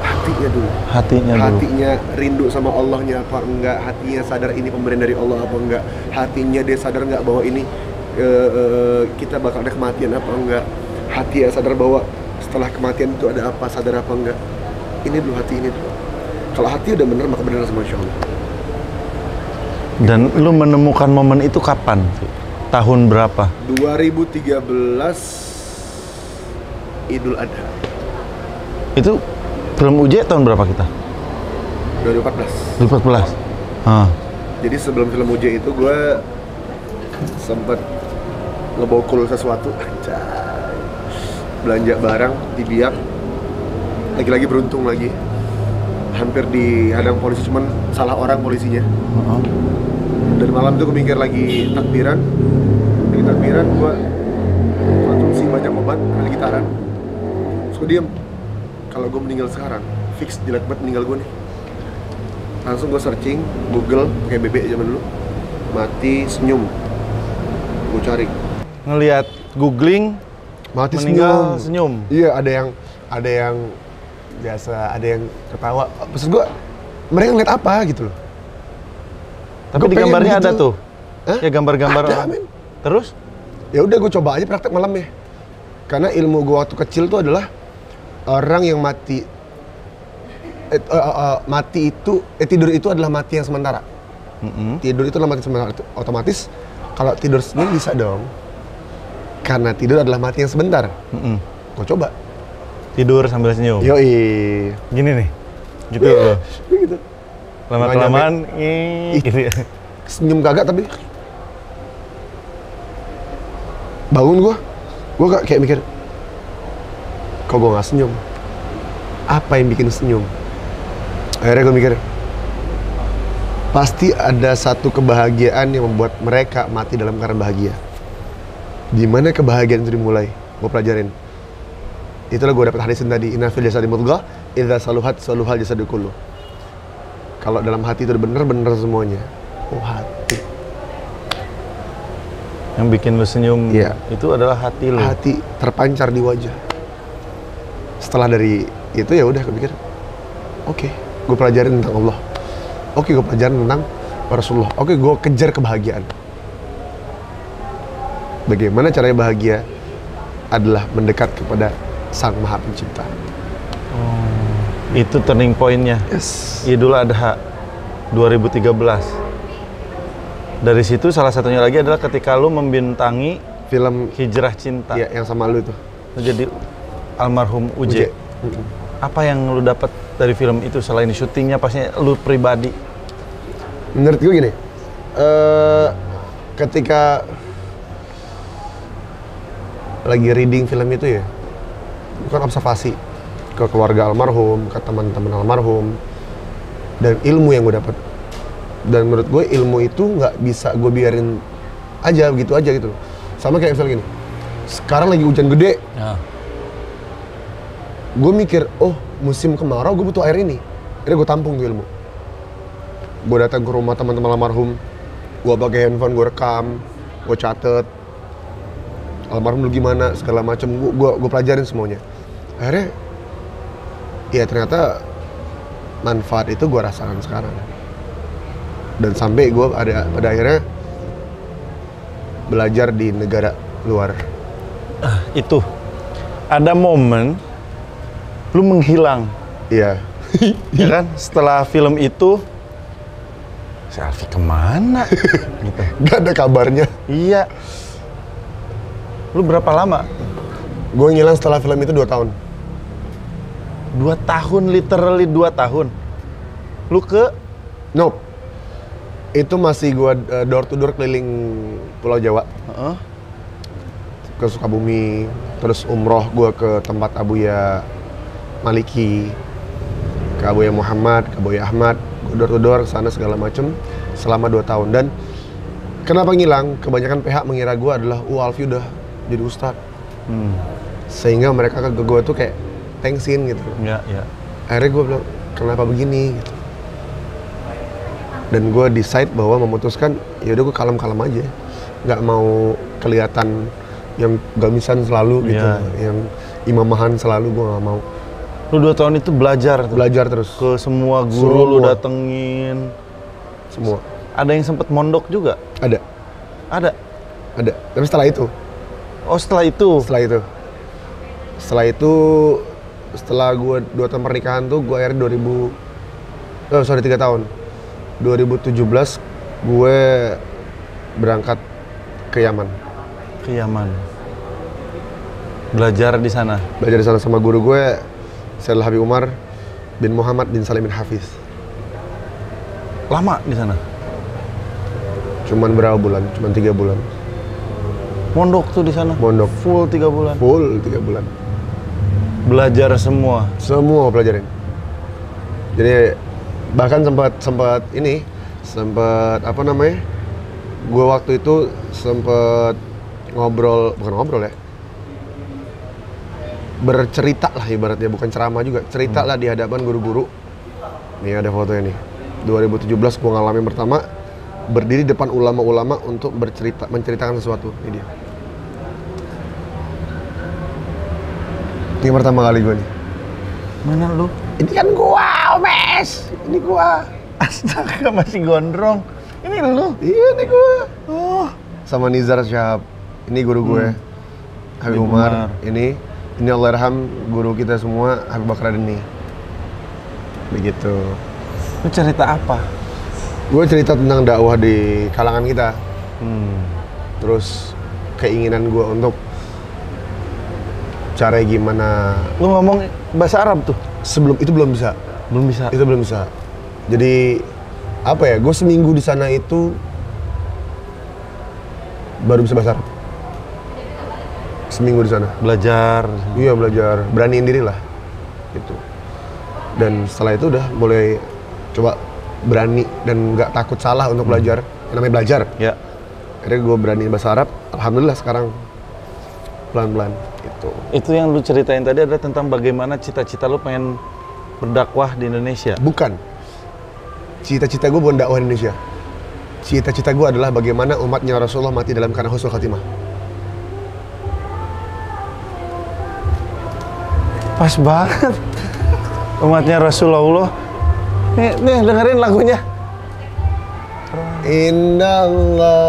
Hatinya dulu. Hatinya rindu sama Allahnya apa enggak? Hatinya sadar ini pemberian dari Allah apa enggak? Hatinya dia sadar enggak bahwa ini kita bakal ada kematian apa enggak? Hati ya sadar bahwa setelah kematian itu ada apa? Sadar apa enggak? Ini dulu hati ini dulu. Kalau hati udah bener, maka bener sama Insya Allah. Dan lu menemukan momen itu kapan? Tahun berapa? 2013 Idul Adha. Itu film UJ tahun berapa kita? 2014. 2014. Ah. Jadi sebelum film UJ itu gue sempet ngebokul sesuatu, anjay. Belanja barang di Biak. Lagi-lagi beruntung lagi. Hampir dihadang polisi, cuman salah orang polisinya. Dan malam itu gue mikir lagi takbiran. Lagi takbiran gue konsumsi banyak obat, lagi gitaran. Terus gue diem. Kalau gue meninggal sekarang, fix jelek banget meninggal gue nih. Langsung gue searching Google pakai BB zaman dulu, mati senyum. Gue cari. Ngelihat googling Mati meninggal senyum. Iya, ada yang biasa, ada yang ketawa. Maksud gue, mereka ngeliat apa gitu loh. Tapi Gua di pengen gambarnya gitu. ada tuh. Hah? Ya gambar-gambar. Ada, men. Terus? Ya udah gue coba aja praktek malam ya. Karena ilmu gue waktu kecil tuh adalah orang yang mati tidur itu adalah mati yang sementara. Tidur itu adalah mati sementara. Otomatis kalau tidur senyum bisa dong. Karena tidur adalah mati yang sebentar. Gue coba. Tidur sambil senyum. Yoi. Gini nih. Gitu. Gitu. Lama-kelamaan gitu ya. Senyum kagak tapi bangun gue kayak mikir, kok gue nggak senyum? Apa yang bikin senyum? Akhirnya gue mikir, pasti ada satu kebahagiaan yang membuat mereka mati dalam keadaan bahagia. Di mana kebahagiaan itu dimulai? Gue pelajarin. Itulah gue dapet hadisin tadi, inna fil jasadi mudghah, idza saluhat saluhal jasadu kullu. Kalau dalam hati itu udah bener semuanya. Oh, hati. Yang bikin lu senyum itu adalah hati lu. Hati terpancar di wajah. Setelah dari itu ya udah kepikir, oke, gue pelajarin tentang Allah. Oke, gue pelajarin tentang Rasulullah. Oke, gue kejar kebahagiaan. Bagaimana caranya bahagia? Adalah mendekat kepada Sang Maha Pencipta. Itu turning point-nya. Yes. Idul Adha 2013. Dari situ salah satunya lagi adalah ketika lu membintangi Film Hijrah Cinta. ya, yang sama lu itu. Lu jadi almarhum UJ. Apa yang lu dapat dari film itu selain syutingnya pastinya lu pribadi? Menurut gue gini, ketika lagi reading film itu ya, bukan observasi ke keluarga almarhum, ke teman-teman almarhum, dan ilmu yang gue dapat. Dan menurut gue ilmu itu nggak bisa gue biarin aja begitu aja gitu. Sama kayak misalnya gini, sekarang lagi hujan gede, gue mikir, oh musim kemarau gue butuh air ini. Akhirnya gue tampung tuh ilmu. Gue datang ke rumah teman-teman almarhum, gue pakai handphone, gue rekam, gue catet almarhum lu gimana, segala macem, gue pelajarin semuanya. Akhirnya, ya ternyata manfaat itu gue rasakan sekarang. Dan sampai gue pada akhirnya belajar di negara luar. Itu ada momen lu menghilang. Iya. Ya kan? Setelah film itu, selfie kemana? Gitu. Gak ada kabarnya. Iya. Lu berapa lama? Gue ngilang setelah film itu 2 tahun. 2 tahun, literally 2 tahun. Lu ke? Nope. Itu masih gue door to door keliling Pulau Jawa. Ke Sukabumi, terus umroh gue ke tempat Abuya Maliki, ke Abuya Muhammad, ke Abuya Ahmad. Gue door to door kesana segala macem. selama 2 tahun. Dan kenapa ngilang? Kebanyakan pihak mengira gue adalah Alfi udah jadi ustadz. Sehingga mereka ke gue tuh kayak thanksin gitu. Ya, ya. Akhirnya gue bilang, kenapa begini gitu. Dan gue decide bahwa memutuskan ya udah gue kalem-kalem aja, nggak mau kelihatan yang gamisan selalu gitu, yang imamahan selalu, gue nggak mau. Lu 2 tahun itu belajar terus ke semua guru lu datengin semua. Ada yang sempet mondok juga? Ada tapi setelah itu. Oh, setelah itu setelah gue 2 tahun pernikahan tuh, gue akhirnya 3 tahun 2017 gue berangkat ke Yaman. Belajar di sana sama guru gue, Sayyid Habib Umar bin Muhammad bin Salim bin Hafiz. Lama di sana? Cuman berapa bulan? Cuman 3 bulan. Mondok tuh di sana? Mondok. Full 3 bulan? Full 3 bulan. Belajar semua? Semua pelajarin. Jadi bahkan sempat apa namanya? Gue waktu itu sempat bukan ngobrol ya. Bercerita lah ibaratnya, bukan ceramah juga. Cerita lah di hadapan guru-guru. Nih ada fotonya nih. 2017 gue ngalamin pertama berdiri depan ulama-ulama untuk menceritakan sesuatu. Ini dia. Ini pertama kali gue nih. Mana lu? Ini kan gua, Mes. Ini gua. Astaga, masih gondrong. Ini lu? Iya, ini gua. Oh. Sama Nizar Syahab. Ini guru gue. Habib Umar. Ini Allahyarham guru kita semua, Habib Bakar Adeni. Begitu. Lu cerita apa? Gue cerita tentang dakwah di kalangan kita. Terus keinginan gue untuk cara gimana. Lu ngomong bahasa Arab tuh? Sebelum itu belum bisa. Itu belum bisa. Jadi apa ya? Gue seminggu di sana itu baru bisa bahasa Arab. Seminggu di sana. Belajar. Iya, belajar. Beraniin diri lah. Gitu. Dan setelah itu udah mulai coba berani dan nggak takut salah untuk belajar. Yang namanya belajar. Ya. Akhirnya gue berani bahasa Arab. Alhamdulillah sekarang pelan-pelan. Gitu. Itu yang lu ceritain tadi adalah tentang bagaimana cita-cita lu pengen berdakwah di Indonesia? Bukan. Cita-cita gue bukan dakwah di Indonesia. Cita-cita gue adalah bagaimana umatnya Rasulullah mati dalam keadaan husnul khatimah. Pas banget. Umatnya Rasulullah. Nih dengerin lagunya. Innallah.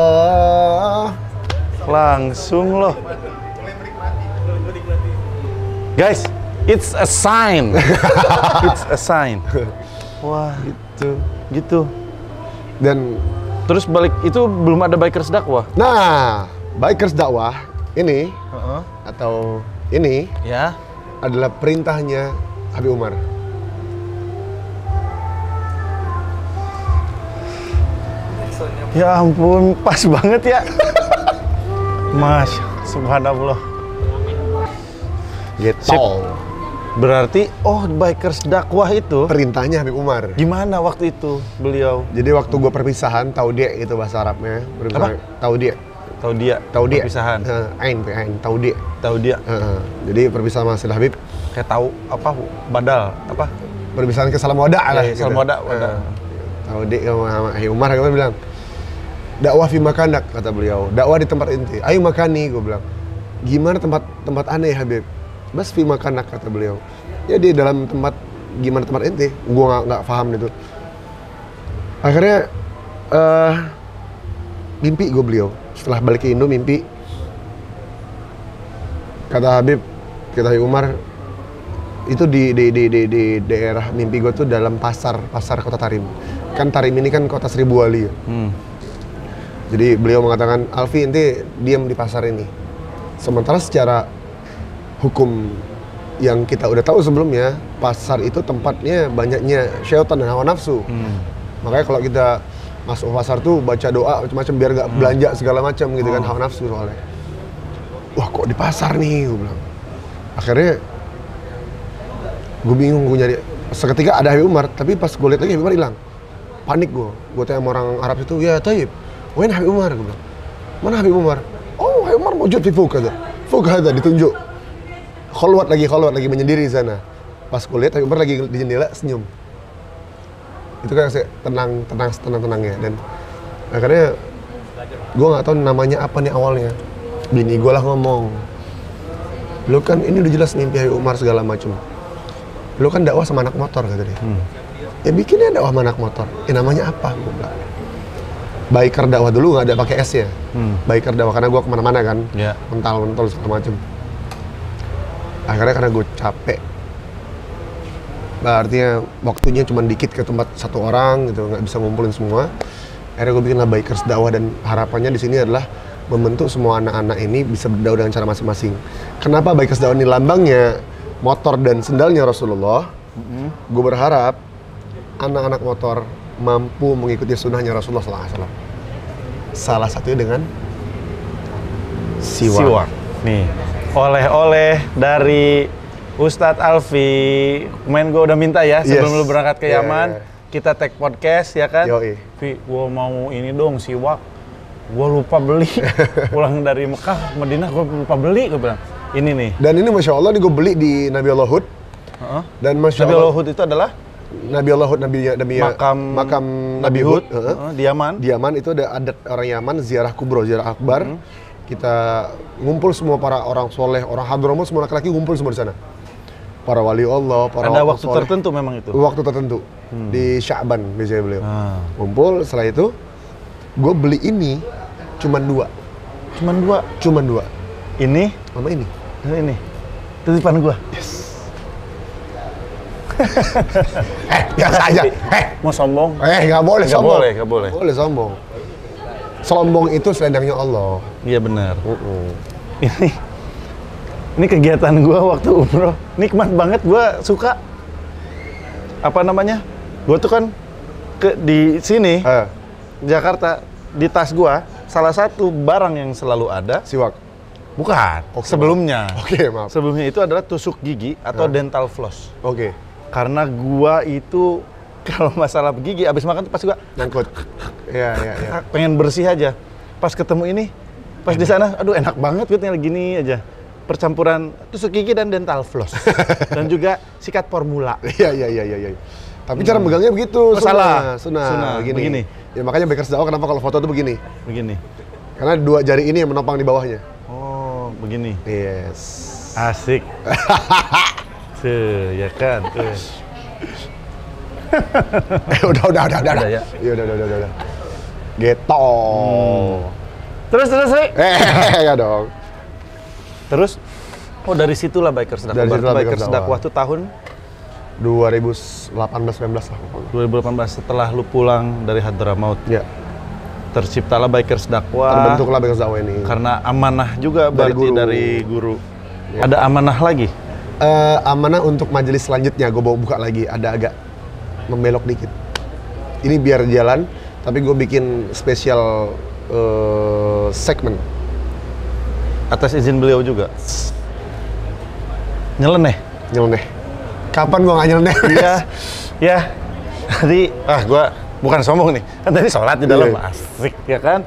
Langsung loh. Guys, it's a sign. It's a sign. Wah, gitu. Dan terus balik itu belum ada bikers dakwah. Nah, bikers dakwah ini atau ini ya adalah perintahnya Habib Umar. Ya ampun, pas banget ya. Mas, subhanallah. Gitu. Berarti, bikers dakwah itu perintahnya Habib Umar. Gimana waktu itu beliau? Jadi waktu gue perpisahan, taudia itu bahasa Arabnya. Apa? Taudia. Perpisahan. Ain, taudia. Jadi perpisahan sama Sayyid Habib. Kayak tahu apa? Badal apa? Perpisahan ke salam wada lah. Salam wada. Taudia sama Habib Umar, gue bilang, dakwah fi makanak, kata beliau. Dakwah di tempat inti. Ayo makani, gue bilang. Gimana tempat aneh Habib? Bas fi makanak, kata beliau. Ya di dalam tempat, gimana tempat inti? Gue nggak paham itu. Akhirnya mimpi gue beliau. Setelah balik ke Indo mimpi. Kata Habib Umar, itu di daerah mimpi gue tuh dalam pasar kota Tarim. Kan Tarim ini kan kota Seribu Wali ya. Jadi beliau mengatakan, Alfi ente diam di pasar ini. Sementara secara hukum yang kita udah tahu sebelumnya, pasar itu tempatnya banyaknya syaitan dan hawa nafsu. Makanya kalau kita masuk pasar tuh baca doa macam-macam biar gak belanja segala macam gitu kan, hawa nafsu soalnya. Wah kok di pasar nih, gue bilang. Akhirnya gue bingung, gue nyari. Seketika ada Habib Umar, tapi pas gue lihat lagi Habib Umar hilang. panik gue tanya sama orang Arab itu, ya Taib, wain Habib Umar, gue bilang, mana Habib Umar? Oh, Habib Umar mewujud di Fuk ada, ditunjuk. Kholwat lagi menyendiri di sana. Pas gue lihat Habib Umar lagi di jendela senyum. Itu kan saya tenangnya, dan akhirnya gue nggak tahu namanya apa nih awalnya. Bini gue lah ngomong, lu kan ini udah jelas mimpi Habib Umar segala macam. Lu kan dakwah sama anak motor kata dia. Ya bikinnya dakwah sama anak motor. Ya namanya apa? Gue bilang. Biker dakwah dulu nggak ada pakai S ya. Biker dakwah karena gue kemana-mana kan, mental segala macam. Akhirnya karena gue capek, artinya waktunya cuma dikit ke tempat satu orang gitu, nggak bisa ngumpulin semua. Akhirnya gue bikinlah Bikers dakwah, dan harapannya di sini adalah membentuk semua anak-anak ini bisa berdakwah dengan cara masing-masing. Kenapa Bikers dakwah ini lambangnya motor dan sendalnya Rasulullah? Gue berharap anak-anak motor mampu mengikuti sunnahnya Rasulullah SAW. Salah satunya dengan siwak. Nih, oleh-oleh dari Ustadz Alfi. Kemarin gue udah minta ya, sebelum lu berangkat ke Yaman, kita tag podcast ya kan? Yoi. Vi, gue mau ini dong, siwak. Gue lupa beli. Pulang dari Mekah, Madinah gue lupa beli, gue bilang. Ini nih. Dan ini Masya Allah, ini gue beli di Nabi Allah Hud. Dan Masya Nabi Allah, Allah Hud itu adalah? Nabi Allah Hud, makam Nabi Hud. Di Yaman. Di Yaman itu ada adat orang Yaman, ziarah kubro, ziarah akbar. Kita ngumpul semua para orang soleh, orang Hadramut, semua laki-laki ngumpul semua di sana. Para wali Allah, para ada orang waktu soleh. tertentu memang itu? Waktu tertentu. Di Sya'ban biasanya beliau. Ngumpul, setelah itu gue beli ini cuman dua. Cuman dua. Ini? Sama ini. Ini. Itu di depan gua. Yes. Biasa aja. Mau sombong? Nggak boleh sombong. Nggak boleh. Boleh sombong. Sombong itu selendangnya Allah. Iya benar. Ini kegiatan gua waktu umroh. Nikmat banget, gua suka. Apa namanya? Gua tuh kan di sini, Jakarta, di tas gua, salah satu barang yang selalu ada. Siwak. Bukan. Sebelumnya. Oke, maaf. Sebelumnya itu adalah tusuk gigi atau dental floss. Oke. Karena gua itu kalau masalah gigi abis makan tuh pas gua nyangkut. Iya. Pengen bersih aja. Pas ketemu ini, pas di sana, aduh enak banget gue tinggal gini aja. Percampuran tusuk gigi dan dental floss. Dan juga sikat formula. Iya. Tapi cara megangnya begitu. Salah. Sunnah. Begini. Ya makanya Bikers dakwah kenapa kalau foto tuh begini. Karena dua jari ini yang menopang di bawahnya. Oh, begini. Yes. Asik. Tuh, ya kan. Tuh. Udah. Ya? Iya, udah. Gitu. Terus. Ya dong. Terus, dari situlah Bikers dakwah. Bikers dakwah tuh tahun 2018-19 lah. 2018 setelah lu pulang dari Hadramaut. Ya. Terciptalah Bikers dakwah. Terbentuklah Bikers dakwah ini. Karena amanah juga dari guru. Ya. Ada amanah lagi? Amanah untuk majelis selanjutnya, gue bawa buka lagi, ada agak membelok dikit. Ini biar jalan, tapi gue bikin spesial segmen. Atas izin beliau juga? Nyeleneh? Kapan gue nggak nyeleneh? Iya. Tadi, gue bukan sombong nih, kan tadi sholat di dalam, asik ya kan?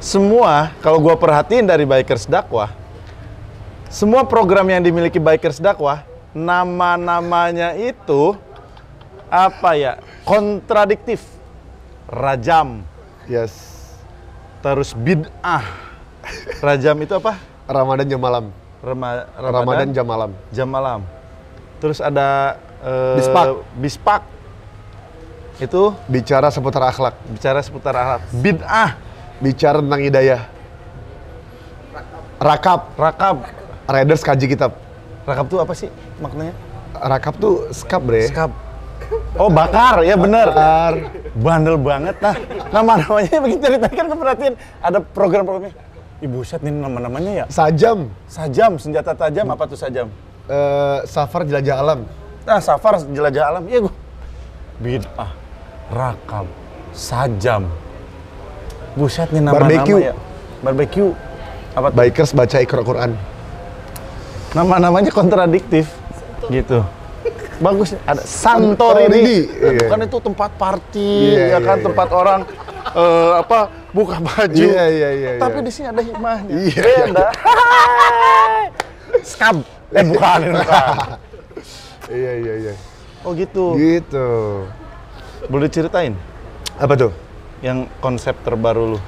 Semua, kalau gue perhatiin dari Bikers dakwah, semua program yang dimiliki Bikers dakwah, nama-namanya itu kontradiktif. Rajam. Yes. Terus bid'ah. Rajam itu apa? Ramadan jam malam. Ramadan jam malam. Terus ada Bispak. Itu bicara seputar akhlak. Bid'ah. Bicara tentang hidayah. Rakab. Riders kaji kitab. Rakab tuh apa sih maknanya? Rakab tuh skap, bre. Oh, bakar, ya bener. Bandel banget. Nah, nama-namanya begitu ceritanya kan perhatiin ada program-programnya. Ibu set nih nama-namanya ya? Sajam, senjata tajam. Apa tuh sajam? Safar jelajah alam. Nah, Safar jelajah alam. Iya, bid'ah, rakab, sajam. Buset nih nama-nama ya. Barbecue. Apa tuh? Bikers baca Iqra Quran. Nama-namanya kontradiktif gitu. bagus ada Santorini. Iya. Bukan itu tempat party, Iya, ya kan iya, tempat orang buka baju. Iya. Tapi di sini ada hikmahnya. Iya. Beda. Skab. Bukan. Iya. Oh gitu. Gitu. Boleh ceritain Apa tuh? yang konsep terbaru lu?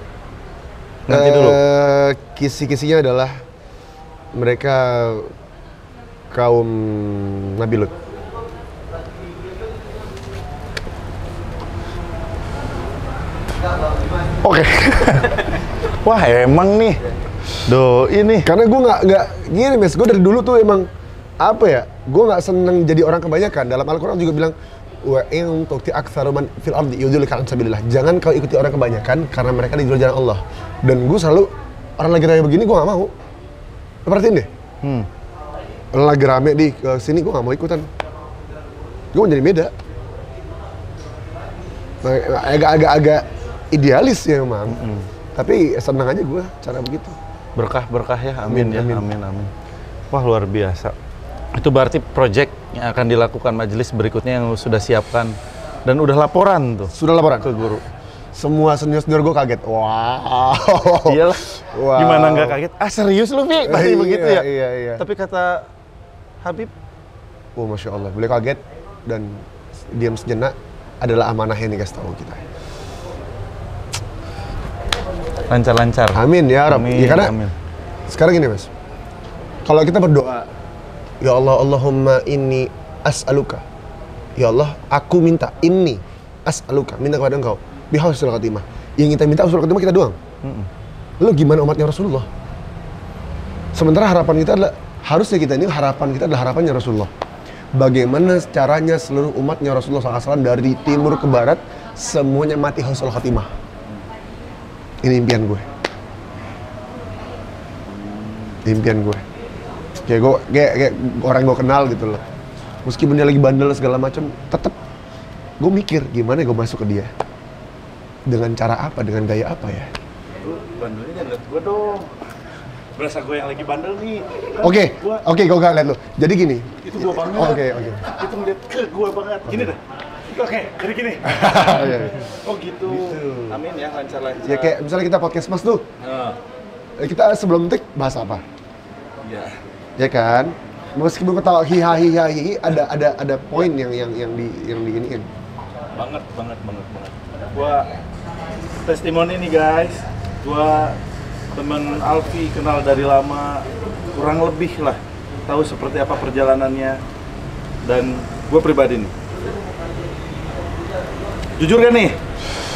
Nanti dulu. Kisi-kisinya adalah mereka kaum Nabi Lut. Oke. Wah emang nih. Ini. Karena gue nggak gini mes, gue dari dulu tuh emang apa ya? Gue nggak seneng jadi orang kebanyakan. Dalam Al-Quran juga bilang, wa in tuti aktsaru man fil ardi yudhilluka an sabilillah. Jangan kau ikuti orang kebanyakan karena mereka di luar jalan Allah. Dan gue selalu orang lagi rame begini gue nggak mau. Perhatiin deh. Orang lagi rame di sini gue nggak mau ikutan. Gue mau jadi beda. Agak idealis ya memang. Tapi senang aja gue cara begitu. Berkah ya, amin. Amin. Wah luar biasa. Itu berarti project yang akan dilakukan majelis berikutnya yang lu sudah siapkan dan udah laporan tuh. Sudah laporan ke guru. Semua senior gue kaget. Wow. Iyalah. Wow. Gimana nggak kaget? Serius lu, Fi? Pasti begitu ya? Iya. Tapi kata Habib, Masya Allah, beliau kaget dan diam sejenak adalah amanah yang dikasih tahu kita. lancar-lancar. Amin ya Rabb. Ya, karena amin. Sekarang gini Mas, kalau kita berdoa, ya Allah, Allahumma inni as'aluka, ya Allah, aku minta, inni as'aluka, minta kepada Engkau, bihausul khatimah. Yang kita minta husnul khatimah kita doang. Lalu gimana umatnya Rasulullah? Sementara harapan kita adalah, harusnya kita ini harapan kita adalah harapannya Rasulullah. Bagaimana caranya seluruh umatnya Rasulullah SAW dari timur ke barat semuanya mati husnul khatimah. Ini impian gue. Impian gue. Kayak orang gue kenal gitu loh. Meskipun dia lagi bandel segala macam, tetap gue mikir gimana gue masuk ke dia. Dengan cara apa, dengan gaya apa ya? Lu bandelnya jangan liat gue dong. Berasa gue yang lagi bandel nih. Oke, gue gak liat lu. Jadi gini. Itu gue banget. Oke. Itu ngeliat ke gue banget. Gini dah. Oke, jadi gini. Oh gitu. Amin ya, lancar-lancar. Ya kayak misalnya kita podcast Mas tuh. Kita sebelum take bahas apa? Iya. Ya kan? Meskipun ketawa hihi ada poin yang diiniin. Banget. Gua testimoni nih guys. Gua temen Alfi kenal dari lama, kurang lebih lah tahu seperti apa perjalanannya. Dan gua pribadi nih. Jujur kan nih?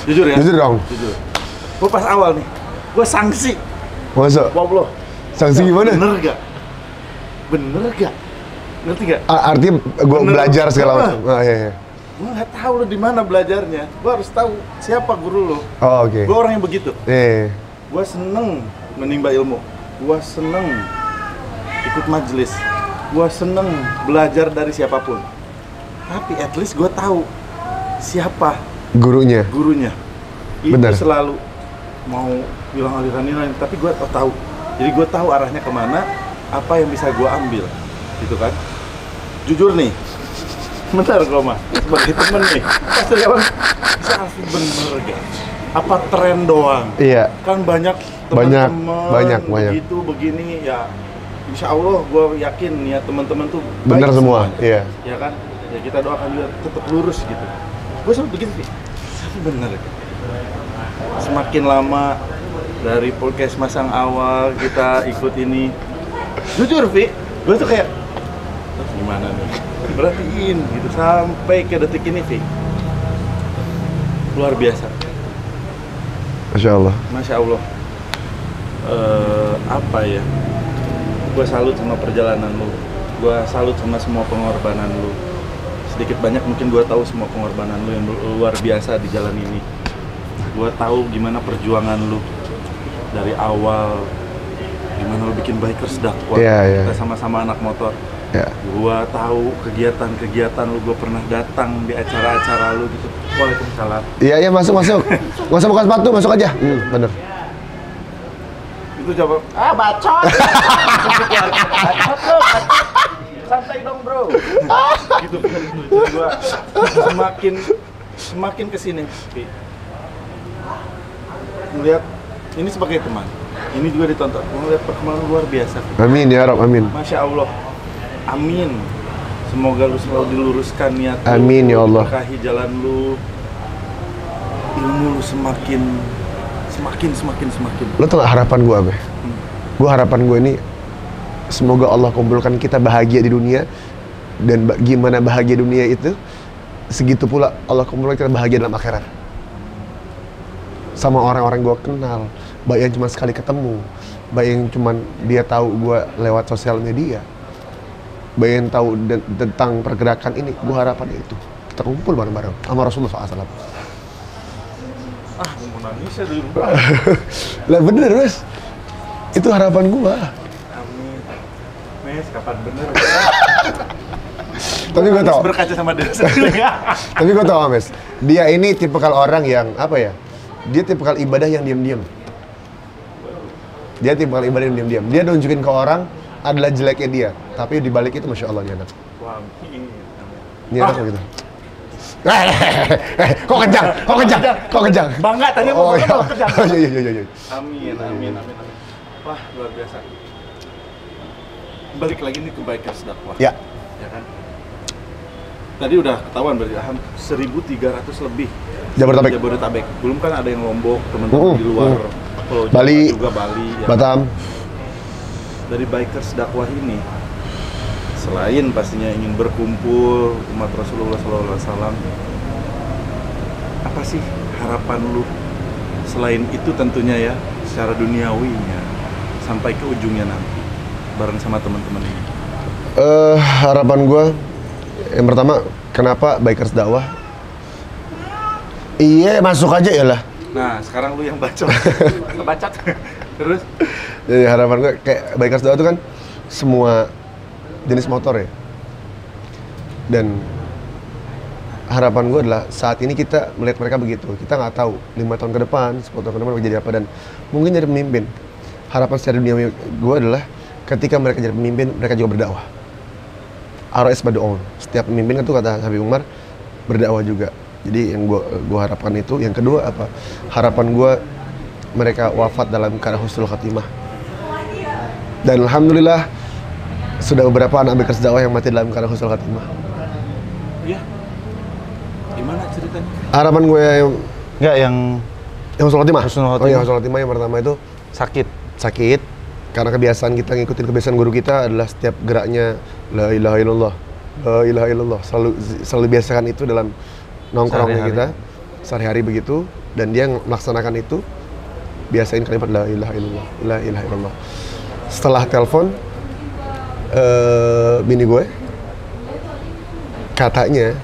Jujur ya? Jujur dong. Jujur. Gua pas awal nih, gua sanksi. Masa? Wabloh. Sanksi gimana? Bener gak? Ngerti gak? Artinya gue belajar segala macam. Iya. Gue nggak tahu lo di mana belajarnya. Gue harus tahu siapa guru lo. Oh, oke. Gue orang yang begitu. Iya. Gue seneng menimba ilmu. Gue seneng ikut majelis. Gue seneng belajar dari siapapun. Tapi at least gue tahu siapa Gurunya. Itu Benar. selalu mau bilang aliran ini, tapi gue tahu. Jadi gue tahu arahnya kemana, apa yang bisa gue ambil, gitu kan? Jujur nih, bentar gue mah sebagai temen nih, pasti kawan bisa Alfi bener gak? Apa tren doang? Iya. Kan banyak teman-teman banyak. begitu begini ya. Insya Allah gue yakin ya teman-teman tuh Bener baik semua. semuanya. Iya. Ya kan? Ya kita doakan juga tetap lurus gitu. Gue selalu begitu sih. Tapi bener ya. Semakin lama dari podcast masang awal kita ikut ini, jujur Vi, gue tuh kayak gimana nih, perhatiin gitu sampai ke detik ini Vi, luar biasa. Masya Allah. Apa ya? Gue salut sama perjalanan lu, gue salut sama semua pengorbanan lu. Sedikit banyak mungkin gue tahu semua pengorbanan lu yang luar biasa di jalan ini. Gue tahu gimana perjuangan lu dari awal, gimana lu bikin bikers dakwah. Kita sama-sama anak motor. Gue tahu kegiatan lu, gue pernah datang di acara-acara lu gitu. Waalaikumsalam. Iya, masuk. Nggak usah buka sepatu, masuk aja. Bener. Itu coba. Bacot. santai dong bro. Gitu dari dulu. Jadi gua semakin kesini, melihat ini sebagai teman. Ini juga ditonton. Melihat perkembangan luar biasa. Amin ya Rob, amin. Masya Allah. Amin. Semoga lu selalu diluruskan niat lu. Amin ya Allah. Berkahi jalan lu. Ilmu lu semakin. Lo tau gak harapan gue apa? Gue harapan gue ini semoga Allah kumpulkan kita bahagia di dunia, dan gimana bahagia dunia itu segitu pula Allah kumpulkan kita bahagia dalam akhirat. Sama orang-orang gue kenal, baik yang cuma sekali ketemu, baik yang cuma dia tahu gue lewat sosial media, baik yang tahu tentang pergerakan ini. Gue harapan itu kita kumpul bareng-bareng sama Rasulullah SAW. Mau nangis ya dulu. Lah bener Mas, itu harapan gua. Amin. Mes, kapan bener? Tapi gua tau. Berkaca sama diri sendiri. Tapi gua tau Mas, dia ini tipikal orang yang apa ya? Dia tipikal ibadah yang diam-diam. Dia nunjukin ke orang adalah jeleknya dia, tapi di balik itu Masya Allah dia anak. Wah, ini anak gitu. Kok kejang? Bangga tadi mau kejang. Iya. Amin. Wah, luar biasa. Balik lagi nih ke Bikers Dakwah. Ya kan? Tadi udah ketahuan berarti 1.300 lebih Jabodetabek. Belum kan ada yang Lombok, teman-teman di luar Pulau Jawa, Bali juga Bali, ya. Batam. Dari Bikers Dakwah ini, selain pastinya ingin berkumpul umat Rasulullah SAW, apa sih harapan lu selain itu tentunya ya, secara duniawinya sampai ke ujungnya nanti bareng sama teman-teman ini? Harapan gue yang pertama, kenapa Bikers Dakwah? Iya, masuk aja ya lah. Nah, sekarang lu yang bacot. Bacot. Terus? Jadi harapan gue kayak Bikers Dakwah itu kan semua jenis motor ya. Dan harapan gue adalah saat ini kita melihat mereka begitu. Kita nggak tahu 5 tahun ke depan, 10 tahun ke depan jadi apa, dan mungkin jadi pemimpin. Harapan secara dunia gue adalah ketika mereka jadi pemimpin, mereka juga berdakwah. RS Badoon. Setiap pemimpin itu kata Habib Umar berdakwah juga. Jadi yang gue harapkan itu. Yang kedua apa? Harapan gue mereka wafat dalam keadaan husnul khatimah. Dan alhamdulillah sudah beberapa anak Bikers Dakwah yang mati dalam keadaan husnul khatimah. Iya. Gimana ceritanya? Harapan gue yang husnul khatimah. Oh iya, husnul khatimah yang pertama itu sakit. Karena kebiasaan kita ngikutin kebiasaan guru kita adalah setiap geraknya la ilaha illallah. Selalu biasakan itu dalam nongkrongnya kita sehari-hari begitu, dan dia melaksanakan itu, biasain kalimat la ilaha illallah. Setelah telepon bini gue, katanya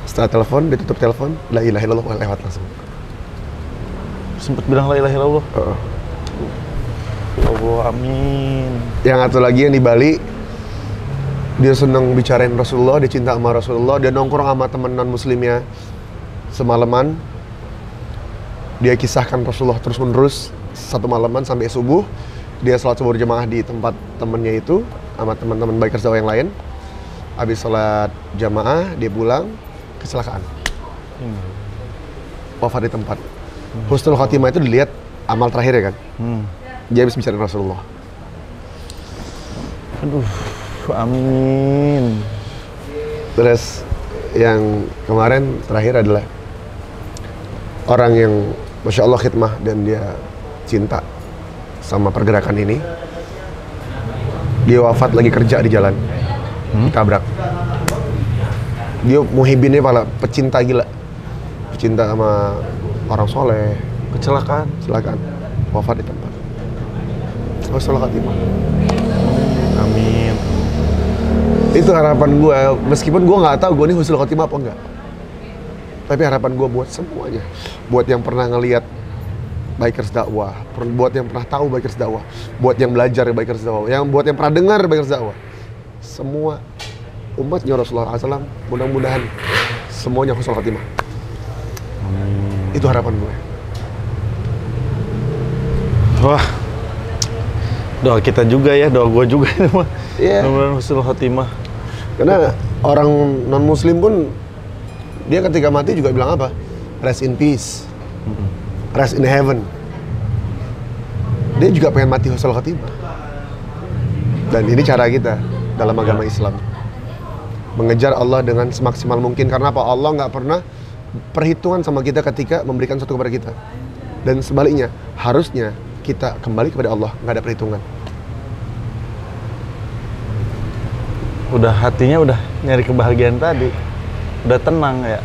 setelah telepon dia tutup telepon, la ilaha illallah lewat langsung. Sempet bilang la ilaha illallah. Ya Allah, amin. Yang satu lagi yang di Bali, dia senang bicarain Rasulullah, dia cinta sama Rasulullah, dia nongkrong sama temen non-muslimnya semalaman. Dia kisahkan Rasulullah terus-menerus satu malaman sampai subuh. Dia sholat subuh berjamaah di tempat temennya itu sama teman-teman Bikers Dakwah yang lain. Habis sholat jamaah, dia pulang, kecelakaan. Wafat di tempat. Husnul Khotimah itu dilihat amal terakhir ya kan? Dia habis bicarain Rasulullah. Aduh, amin. Terus yang kemarin terakhir adalah orang yang Masya Allah khidmah dan dia cinta sama pergerakan ini. Dia wafat lagi kerja di jalan, ditabrak. Dia muhibinnya pala pecinta gila, pecinta sama orang soleh. Kecelakaan, wafat di tempat. Husnul Khatimah. Amin. Itu harapan gue, meskipun gue nggak tahu gue ini husnul khotimah apa enggak. Tapi harapan gue buat semuanya, buat yang pernah ngelihat Bikers Dakwah, buat yang pernah tahu Bikers Dakwah, buat yang belajar Bikers Dakwah, buat yang pernah dengar Bikers Dakwah, semua umatnya Rasulullah SAW, mudah-mudahan semuanya husnul khotimah. Itu harapan gue. Wah, doa kita juga ya, doa gue juga. Iya. Mudah-mudahan husnul khotimah. Karena orang non muslim pun dia ketika mati juga bilang apa? Rest in peace. Rest in heaven. Dia juga pengen mati husnul khotimah. Dan ini cara kita dalam agama Islam. Mengejar Allah dengan semaksimal mungkin. Karena apa? Allah nggak pernah perhitungan sama kita ketika memberikan sesuatu kepada kita. Dan sebaliknya, harusnya kita kembali kepada Allah, nggak ada perhitungan. Udah hatinya udah nyari kebahagiaan tadi. Udah tenang ya.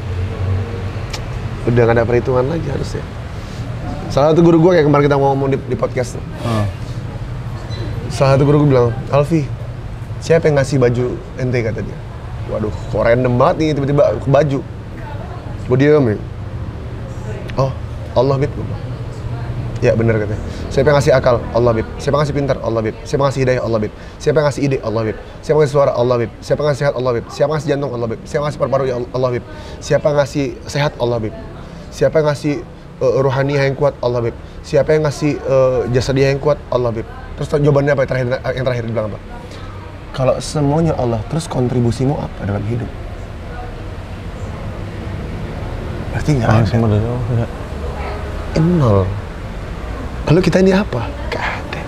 Udah nggak ada perhitungan lagi harusnya. Salah satu guru gue kayak kemarin kita ngomong di podcast. Salah satu guru gue bilang, Alfi, siapa yang ngasih baju ente, kata dia. Waduh, kok random banget nih tiba-tiba ke baju. Gue diem nih. Oh, Allah bib. Ya bener katanya. Siapa yang ngasih akal? Allah bib. Siapa yang ngasih pintar? Allah bib. Siapa yang ngasih hidayah? Allah bib. Siapa yang ngasih ide? Allah bib. Siapa yang ngasih suara? Allah bib. Siapa yang ngasih sehat? Allah bib. Siapa yang ngasih jantung? Allah bib. Siapa yang ngasih paru-paru? Allah bib. Siapa yang ngasih sehat? Allah bib. Siapa yang ngasih ruhaniah yang kuat? Allah bib. Siapa yang ngasih jasadiah yang kuat? Allah bib. Terus jawabannya apa yang terakhir dibilang apa? Kalau semuanya Allah, terus kontribusimu apa dalam hidup? Berarti nggak ada. Semua dari Allah ya. Nol. Lalu kita ini apa? Gak ada.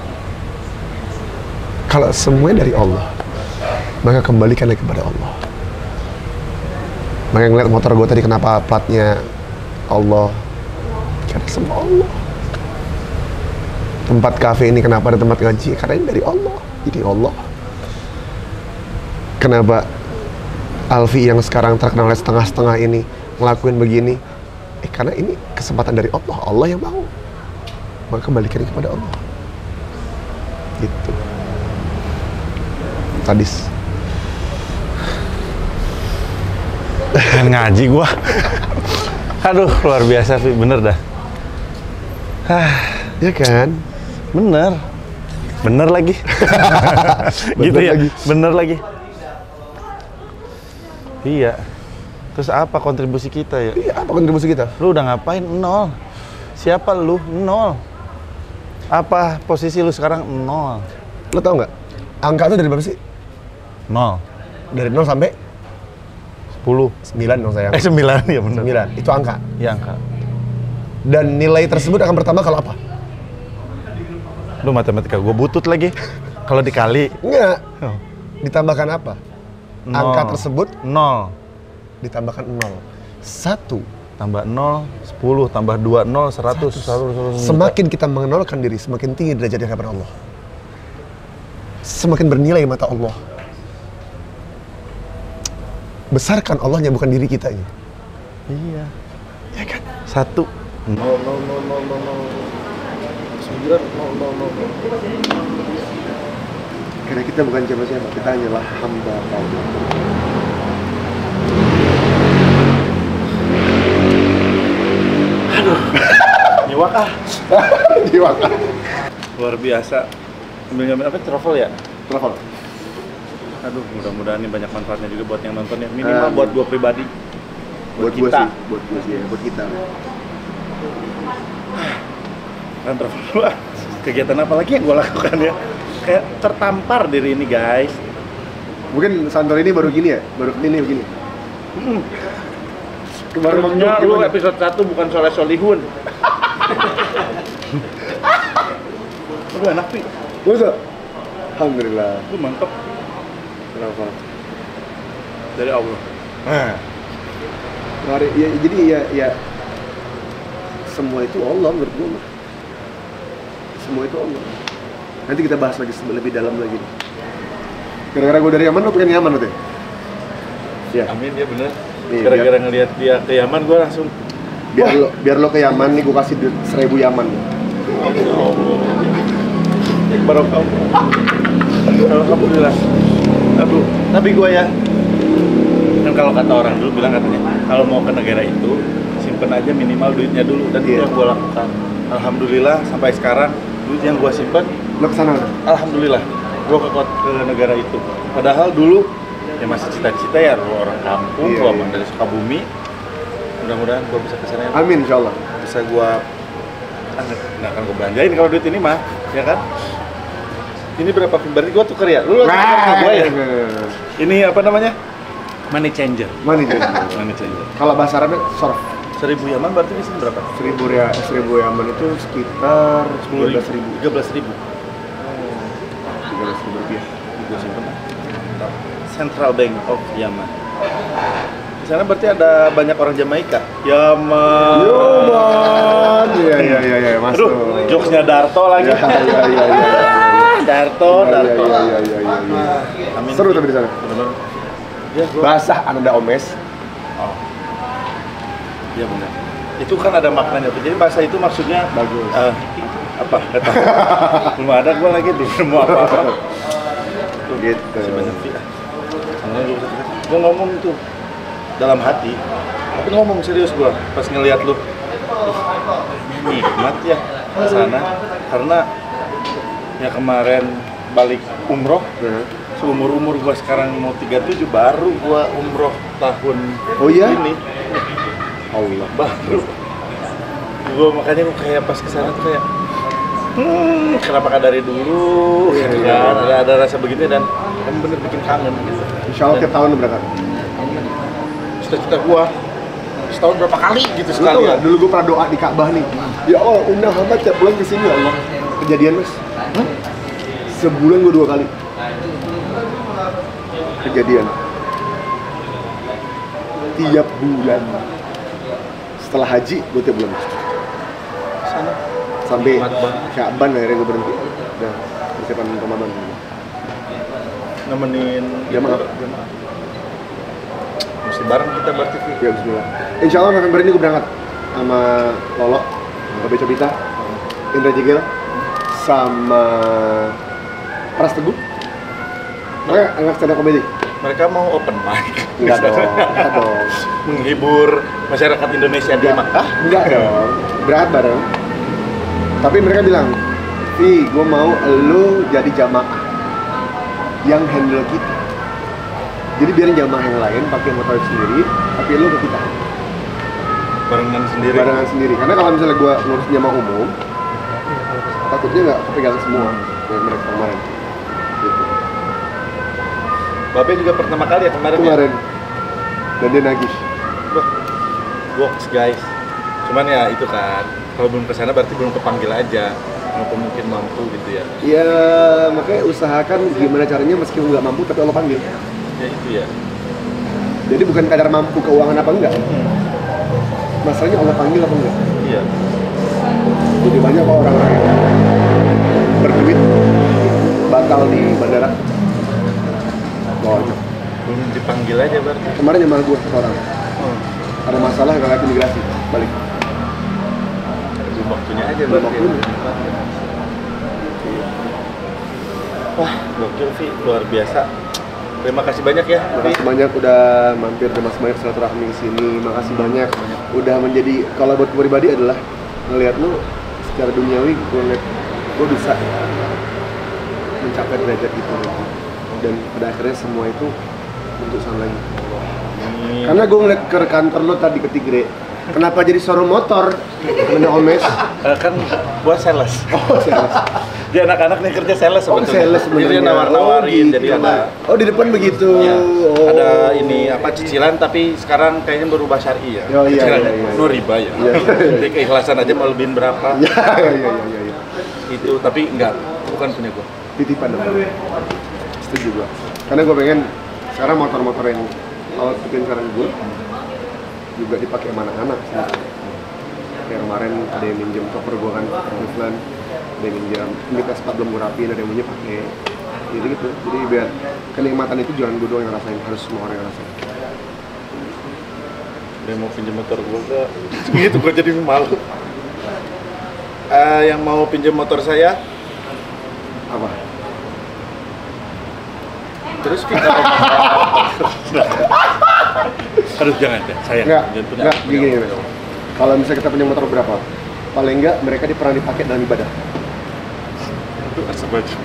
Kalau semuanya dari Allah, maka kembalikanlah kepada Allah. Maka ngeliat motor gue tadi kenapa platnya Allah? Karena semua Allah. Tempat kafe ini kenapa ada tempat ngaji? Karena ini dari Allah. Jadi Allah. Kenapa Alfi yang sekarang terkenal setengah-setengah ini ngelakuin begini? Karena ini kesempatan dari Allah. Allah yang mau. Maka kembalikan kepada Allah. Gitu. Sadis. Pengen ngaji gua. Aduh, luar biasa, Vi. Bener dah. Ya kan? Bener. Bener lagi. Gitu Bener ya? lagi. Bener lagi. Iya. Terus apa kontribusi kita ya? Iya, apa kontribusi kita? Lu udah ngapain? Nol. Siapa lu? Nol. Apa posisi lu sekarang? Nol. Lo tau nggak? Angka itu dari berapa sih? Nol. Dari 0 sampai 10. 9 dong sayang. 9 ya bener. 9. Itu angka. Iya angka. Dan nilai tersebut akan bertambah kalau apa? Lu matematika gua butut lagi. Kalau dikali. Enggak. Oh. Ditambahkan apa? Nol. Angka tersebut Nol. ditambahkan 0. 1. Tambah 0, 10, tambah 2, 0, 100. Semakin kita mengenalkan diri, semakin tinggi derajat di hadapan Allah. Semakin bernilai mata Allah. Besarkan Allahnya, bukan diri kita ini. Iya. Ya kan? 1. 0, 0, 0, 0, 0, 9, 0, 0, 0. Karena kita bukan siapa-siapa, kita hanyalah hamba Allah. Nyiwak ah. Nyiwak. Luar biasa. Ngambil apa? Travel ya? Travel. Aduh, mudah-mudahan ini banyak manfaatnya juga buat yang nonton ya. Minimal buat gua pribadi. Buat kita. Gua sih, buat gua sih, buat kita. Kan travel gua. Kegiatan apa lagi yang gua lakukan ya? Kayak tertampar diri ini, guys. Mungkin Santorini baru gini ya? Baru ini begini. Kemarinnya lu episode 1 bukan soleh solihun. Aduh enak Pi. Masa? Alhamdulillah. Itu mantep. Kenapa? Dari Allah. Mari, ya, jadi ya semua itu Allah menurut gue mah. Semua itu Allah. Nanti kita bahas lagi lebih dalam lagi. Gara-gara gue dari Yaman, lo pengen Yaman nanti? Ya. Amin ya bener. Nih, Gara-gara ngelihat dia ke Yaman, gue langsung biar lo ke Yaman nih, gue kasih 1000 Yaman. Barokah. Alhamdulillah. Aduh, tapi gue ya, kan kalau kata orang dulu bilang katanya, kalau mau ke negara itu simpen aja minimal duitnya dulu, dan itu yang gue lakukan. Alhamdulillah sampai sekarang duit yang gue simpen. Lo kesana? Alhamdulillah, gue ke negara itu. Padahal dulu ya masih cita-cita ya, gue orang kampung, gue emang dari Sukabumi. Mudah-mudahan gue bisa kesana. Amin, insyaallah. Bisa gue, nah kan gue belanjain kalau duit ini mah, ya kan? Ini berapa? Berarti gua tuker ya? Lu tuker sama gua ya? Ini apa namanya? Money changer. Money changer. Money changer. Kalau bahasa Arabnya sorf. 1000 Yaman berarti di sini berapa? 1000 Yaman itu sekitar 13.000. 13.000. 13.000 rupiah. Gua simpen. Central Bank of Yaman. Di sana berarti ada banyak orang Jamaika. Yaman. Iya, masuk. Aduh, jokesnya Darto lagi. Iya. Darto. Iya. Amin. Seru tapi di sana. Benar-benar. Ya, gua. Basah Ananda Omes. Oh. Iya benar. Itu kan ada maknanya. Jadi bahasa itu maksudnya Bagus. Apa? Kata. Belum ada gua lagi belum nemu apa-apa. Gitu. Masih banyak sih. Gua ngomong tuh dalam hati. Tapi ngomong serius gua pas ngelihat lu. Nikmat ya ke sana karena ya kemarin balik umroh. Seumur-umur gua sekarang mau 37 baru gua umroh tahun ini. Allah baru. Gua makanya gua kayak pas kesana tuh kayak kenapa kan dari dulu gitu kan. Ada rasa begini dan bener bikin kangen gitu. Insya Allah tiap tahun berangkat. Cita-cita gua setahun berapa kali gitu Lu tau sekali. nggak? Dulu gue pernah doa di Ka'bah nih. Ya Allah, undang hamba tiap bulan kesini ya Allah. Kejadian mas. Sebulan gue 2 kali. Kejadian. Tiap bulan. Setelah haji, gue tiap bulan. Sana. Sampai Nikmat banget. Sya'ban akhirnya gue berhenti. Udah persiapan Ramadan. Nemenin Jamaah. Mesti bareng kita berarti. Ya bismillah. Insya Allah November ini gue berangkat sama Lolo, Babe Cobita, Indra Jegel, sama Pras Teguh. Mereka anak stand up comedy. Mereka mau open mic. Enggak dong. Menghibur masyarakat Indonesia di Makkah. Enggak dong. Berangkat bareng. Tapi mereka bilang, "Vi, gue mau lu jadi jamaah yang handle kita. Jadi biarin jamaah yang lain pakai motor sendiri, tapi lu ke kita." Barengan sendiri. Barengan sendiri. Karena kalau misalnya gue ngurus jamaah umum, takutnya nggak kepegang semua kayak mereka kemarin. Gitu. Babe juga pertama kali ya kemarin. Dan dia nagih. Wah, works guys. Cuman ya itu kan, kalau belum kesana berarti belum kepanggil aja. Apa mungkin mampu gitu ya. Ya makanya usahakan gimana caranya meskipun nggak mampu tapi Allah panggil. Ya itu ya. Jadi bukan kadar mampu keuangan apa enggak. Masalahnya Allah panggil apa enggak. Iya. Jadi banyak kok orang-orang yang berduit batal di bandara. Banyak. Belum dipanggil aja berarti. Kemarin nyamar gue seorang. Ada masalah nggak imigrasi balik. Belum waktunya aja Belum berarti. waktunya. Wah, gokil Vi, luar biasa. Terima kasih banyak ya. Makasih banyak udah mampir, terima kasih banyak silaturahmi di sini. Makasih banyak udah menjadi, kalau buat gue pribadi adalah ngelihat lu secara duniawi, gue ngeliat gue bisa mencapai derajat itu. Dan pada akhirnya semua itu untuk sana lagi. Karena gue ngeliat ke kantor lo tadi ke Tigre, kenapa jadi showroom motor? Karena Omes. Kan buat sales. Oh, sales. Dia anak-anak nih kerja sales Oh, sebetulnya. sales sebenarnya. Jadi dia nawar-nawarin, gitu. jadi ada Oh, di depan begitu. ya, Oh. ada ini apa cicilan tapi sekarang kayaknya berubah syar'i ya. Oh, iya, Cicilan iya. no riba ya. Iya. Jadi keikhlasan aja mau lebihin berapa. Iya. Itu tapi enggak, bukan punya gua. Titipan dong. Setuju gua. Karena gua pengen sekarang motor-motor yang awal bikin sekarang gua juga dipakai sama anak-anak. Kayak kemarin ada yang minjem koper gua kan, Cleveland, ada yang minjem, ini Vespa belum gua rapiin, ada yang punya pakai. Gitu. Jadi biar kenikmatan itu jangan gua doang yang rasain, harus semua orang yang rasain. Dia mau pinjam motor gua enggak. Gitu gua jadi malu. Yang mau pinjam motor saya Apa? terus kita aduh jangan deh sayang. Enggak, gini. Kalau misalnya kita punya motor berapa? Paling enggak mereka pernah dipakai dalam ibadah. Itu asa baju.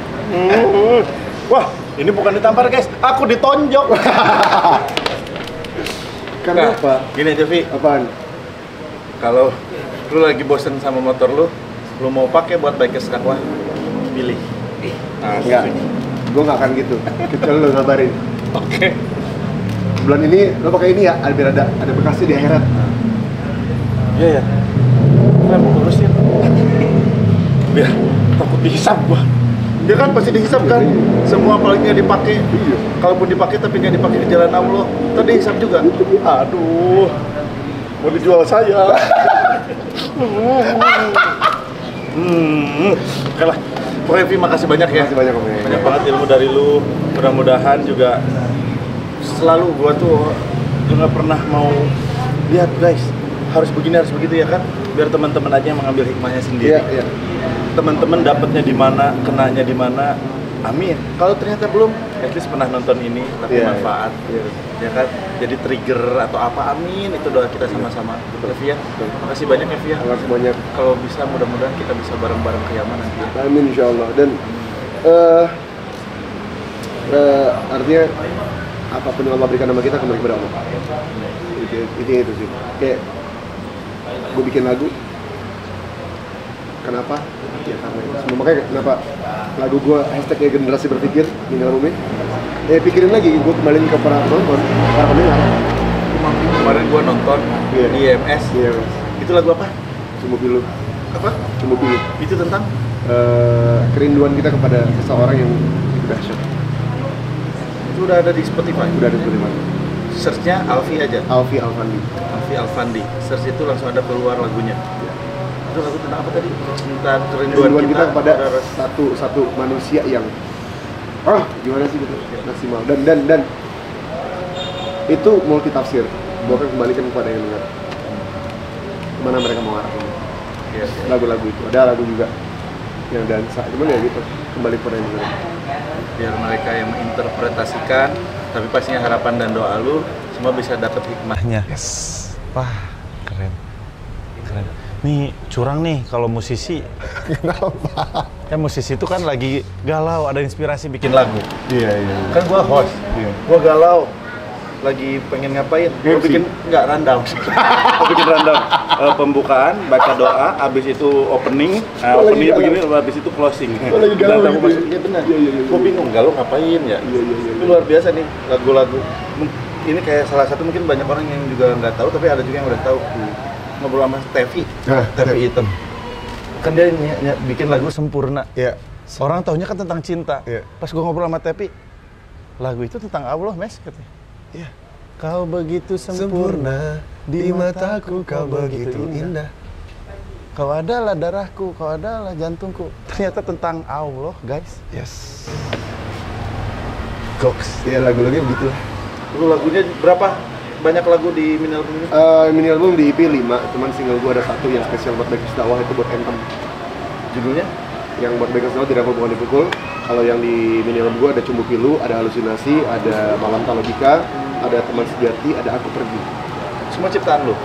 Wah, ini bukan ditampar guys, aku ditonjok. Karena apa? Gini aja Vi, Apaan? kalau lu lagi bosen sama motor lu mau pakai buat bike sekarang, pilih Enggak, gue nggak akan gitu. Kecuali lo ngabarin. Oke. Bulan ini lo pakai ini ya, biar ada bekasnya di akhirat. Iya ya. Kan mau urusin. Biar takut dihisap gua. Dia kan pasti dihisap kan. Semua palingnya dipakai. Iya. Kalaupun dipakai tapi nggak dipakai di jalan Allah, tadi dihisap juga. Aduh. Mau dijual saya. Oke lah. Pokoknya Vi, makasih banyak ya. Makasih banyak, Om. Banyak banget ilmu dari lu. Mudah-mudahan juga selalu gua tuh nggak pernah mau lihat guys harus begini harus begitu ya kan, biar teman-teman aja yang mengambil hikmahnya sendiri. Iya. Teman-teman dapatnya di mana, kenanya di mana. Amin. Kalau ternyata belum, at least pernah nonton ini tapi manfaat. Ya kan, jadi trigger atau apa. Amin. Itu doa kita sama-sama. Via, makasih banyak ya Via. Makasih banyak. Kalau bisa mudah-mudahan kita bisa bareng-bareng ke Yaman nanti. Amin insyaallah. Dan artinya apapun yang Allah berikan sama kita kembali kepada Allah. Itu sih. Kayak gue bikin lagu, kenapa? Ya karena itu semua. Makanya kenapa lagu gue hashtagnya generasi berpikir Minal Bumi. Pikirin lagi, gue kembaliin ke para penonton, para pendengar. Kemarin gue nonton di IMS. Itu lagu apa? Cuma Pilu. Apa? Cuma Pilu. Itu tentang kerinduan kita kepada seseorang yang dahsyat. itu udah ada di Spotify. Udah ada Spotify. Search-nya Alfi aja. Alfi Alfandi. Alfi Alfandi. Search itu langsung ada keluar lagunya. Itu lagu tentang apa tadi? Tentang kerinduan kita kepada satu manusia yang gimana sih gitu maksimal dan itu multi tafsir. Gue akan kembalikan kepada yang dengar kemana mereka mau arah ini. Lagu-lagu itu ada lagu juga yang dansa, cuman ya gitu kembali kepada yang dengar. Biar mereka yang menginterpretasikan, tapi pastinya harapan dan doa lu semua bisa dapat hikmahnya. Yes. Wah, keren. Nih curang nih kalau musisi. Kenapa? Ya musisi itu kan lagi galau, ada inspirasi bikin lagu. Iya. Kan gua host. Iya. Gua galau. Lagi pengen ngapain? Gua bikin rundown. Gua bikin rundown. Pembukaan, baca doa, habis itu opening. Nah, openingnya begini, habis itu closing. Gua lagi galau gitu. Iya benar. Iya. Gua bingung galau ngapain ya? Iya. Itu luar biasa nih lagu-lagu. Ini kayak salah satu mungkin banyak orang yang juga nggak tahu, tapi ada juga yang udah tahu. Ngobrol sama Tevi, Tevi Hitam. Kan dia bikin lagu Sempurna. Iya. Orang taunya kan tentang cinta. Iya. Pas gua ngobrol sama Tevi, lagu itu tentang Allah, Mes, katanya. Iya. Kau begitu sempurna, di mataku kau begitu indah. Kau adalah darahku, kau adalah jantungku. Ternyata tentang Allah, guys. Yes. Goks. Iya, lagu-lagunya begitu. Lu lagunya berapa? Banyak lagu di mini album ini? Mini album di EP 5, cuman single gue ada satu yang spesial buat Bikers Dakwah, itu buat Anthem. Judulnya? Yang buat Bikers Dakwah tidak bukan dipukul. Kalau yang di mini album gue ada Cumbu Pilu, ada Halusinasi, ada Malam Tak Logika, ada Teman Sejati, ada Aku Pergi. Semua ciptaan lu?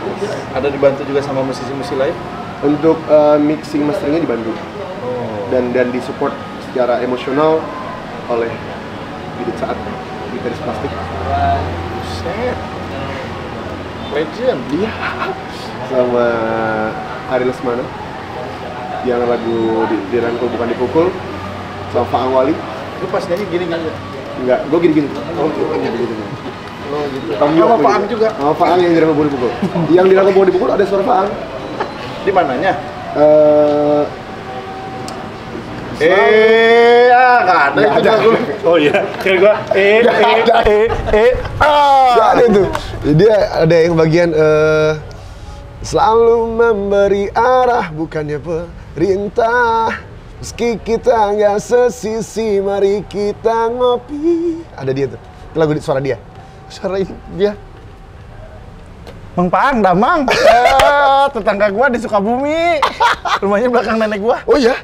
Ada dibantu juga sama musisi-musisi lain? Untuk mixing masteringnya dibantu. Dan disupport secara emosional oleh Didit Saat, gitaris plastik. Buset. Legend. Iya. Sama Ari Lesmana yang lagu Dirangkul Bukan Dipukul, sama Faang Wali. Lu pas nyanyi gini nggak? Enggak, gue gini-gini. Oh gitu. Sama Faang juga? Sama Faang yang Dirangkul Bukan Dipukul. Yang Dirangkul Bukan Dipukul ada suara Faang. Di mananya? Nggak ada itu lagu. Oh iya, kayak gua Nggak ada itu. Jadi ada yang bagian selalu memberi arah bukannya perintah. Meski kita nggak sesisi, mari kita ngopi. Ada dia tuh. Itu lagu suara dia. Suara dia. Mang Paang, Damang. Tetangga gua di Sukabumi. Rumahnya belakang nenek gua. Oh iya?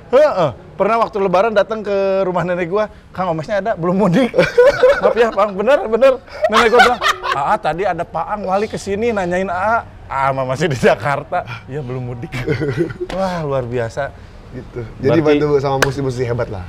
Pernah waktu lebaran datang ke rumah nenek gua, Kang Omesnya ada, belum mudik. Maaf ya, Paang, bener. Nenek gua bilang, tadi ada Paang Wali kesini nanyain Mama masih di Jakarta. Iya, belum mudik. Wah, luar biasa. Gitu. Jadi bantu sama musisi-musisi hebat lah.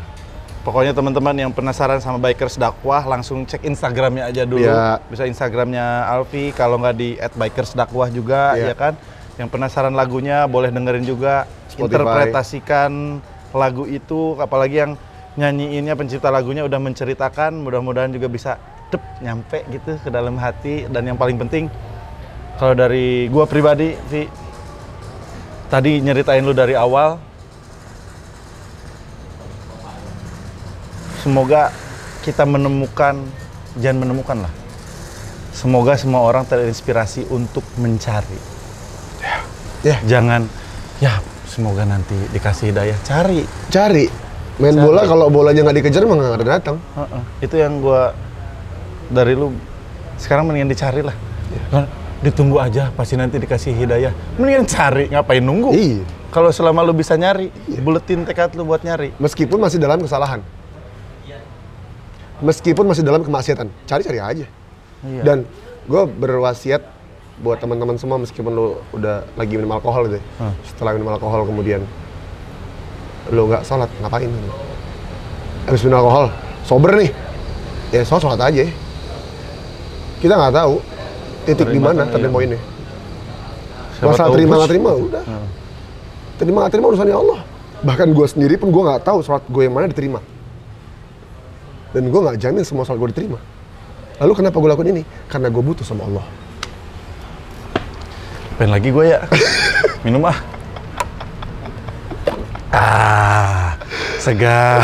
Pokoknya teman-teman yang penasaran sama Bikers Dakwah langsung cek Instagramnya aja dulu. Ya. Bisa Instagramnya Alfi, kalau nggak di @bikersdakwah juga, ya kan. Yang penasaran lagunya boleh dengerin juga. Spotify. Interpretasikan lagu itu, apalagi yang nyanyiinnya, pencipta lagunya udah menceritakan, mudah-mudahan juga bisa nyampe gitu ke dalam hati. Dan yang paling penting, kalau dari gua pribadi, Vi, tadi nyeritain lu dari awal, semoga kita menemukan, jangan menemukan lah, semoga semua orang terinspirasi untuk mencari. Jangan, ya semoga nanti dikasih hidayah, cari. Main bola kalau bolanya nggak dikejar mah nggak ada datang. Itu yang gua dari lu, sekarang mendingan dicari lah. Ditunggu aja, pasti nanti dikasih hidayah. Mendingan cari, ngapain nunggu? Iya. Kalau selama lu bisa nyari, buletin tekad lu buat nyari. Meskipun masih dalam kesalahan, meskipun masih dalam kemaksiatan, cari aja. Iya. Dan gue berwasiat buat teman-teman semua, meskipun lu udah lagi minum alkohol gitu, setelah minum alkohol kemudian lu nggak sholat, ngapain? Habis minum alkohol, sober nih, ya sholat aja. Kita nggak tahu titik di mana turning pointnya. Masalah terima nggak terima, udah. Terima nggak terima urusannya Allah. Bahkan gue sendiri pun gue nggak tahu sholat gue yang mana diterima. Dan gue nggak jamin semua sholat gue diterima. Lalu kenapa gue lakukan ini? Karena gue butuh sama Allah. Pengen lagi gue ya. Minum ah. Segar.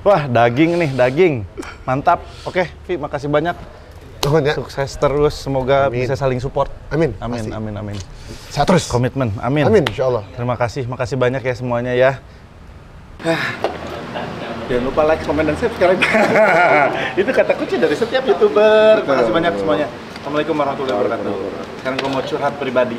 Wah, daging nih, daging. Mantap. Oke, Vi, makasih banyak. Ya. Sukses terus, semoga bisa saling support. Amin. Amin. Saya terus. Komitmen, amin. Amin, insya Allah. Terima kasih, makasih banyak ya semuanya ya. Jangan lupa like, komen, dan subscribe. Itu kata kunci dari setiap YouTuber. Terima kasih banyak semuanya. Assalamualaikum warahmatullahi wabarakatuh. Sekarang gue mau curhat pribadi.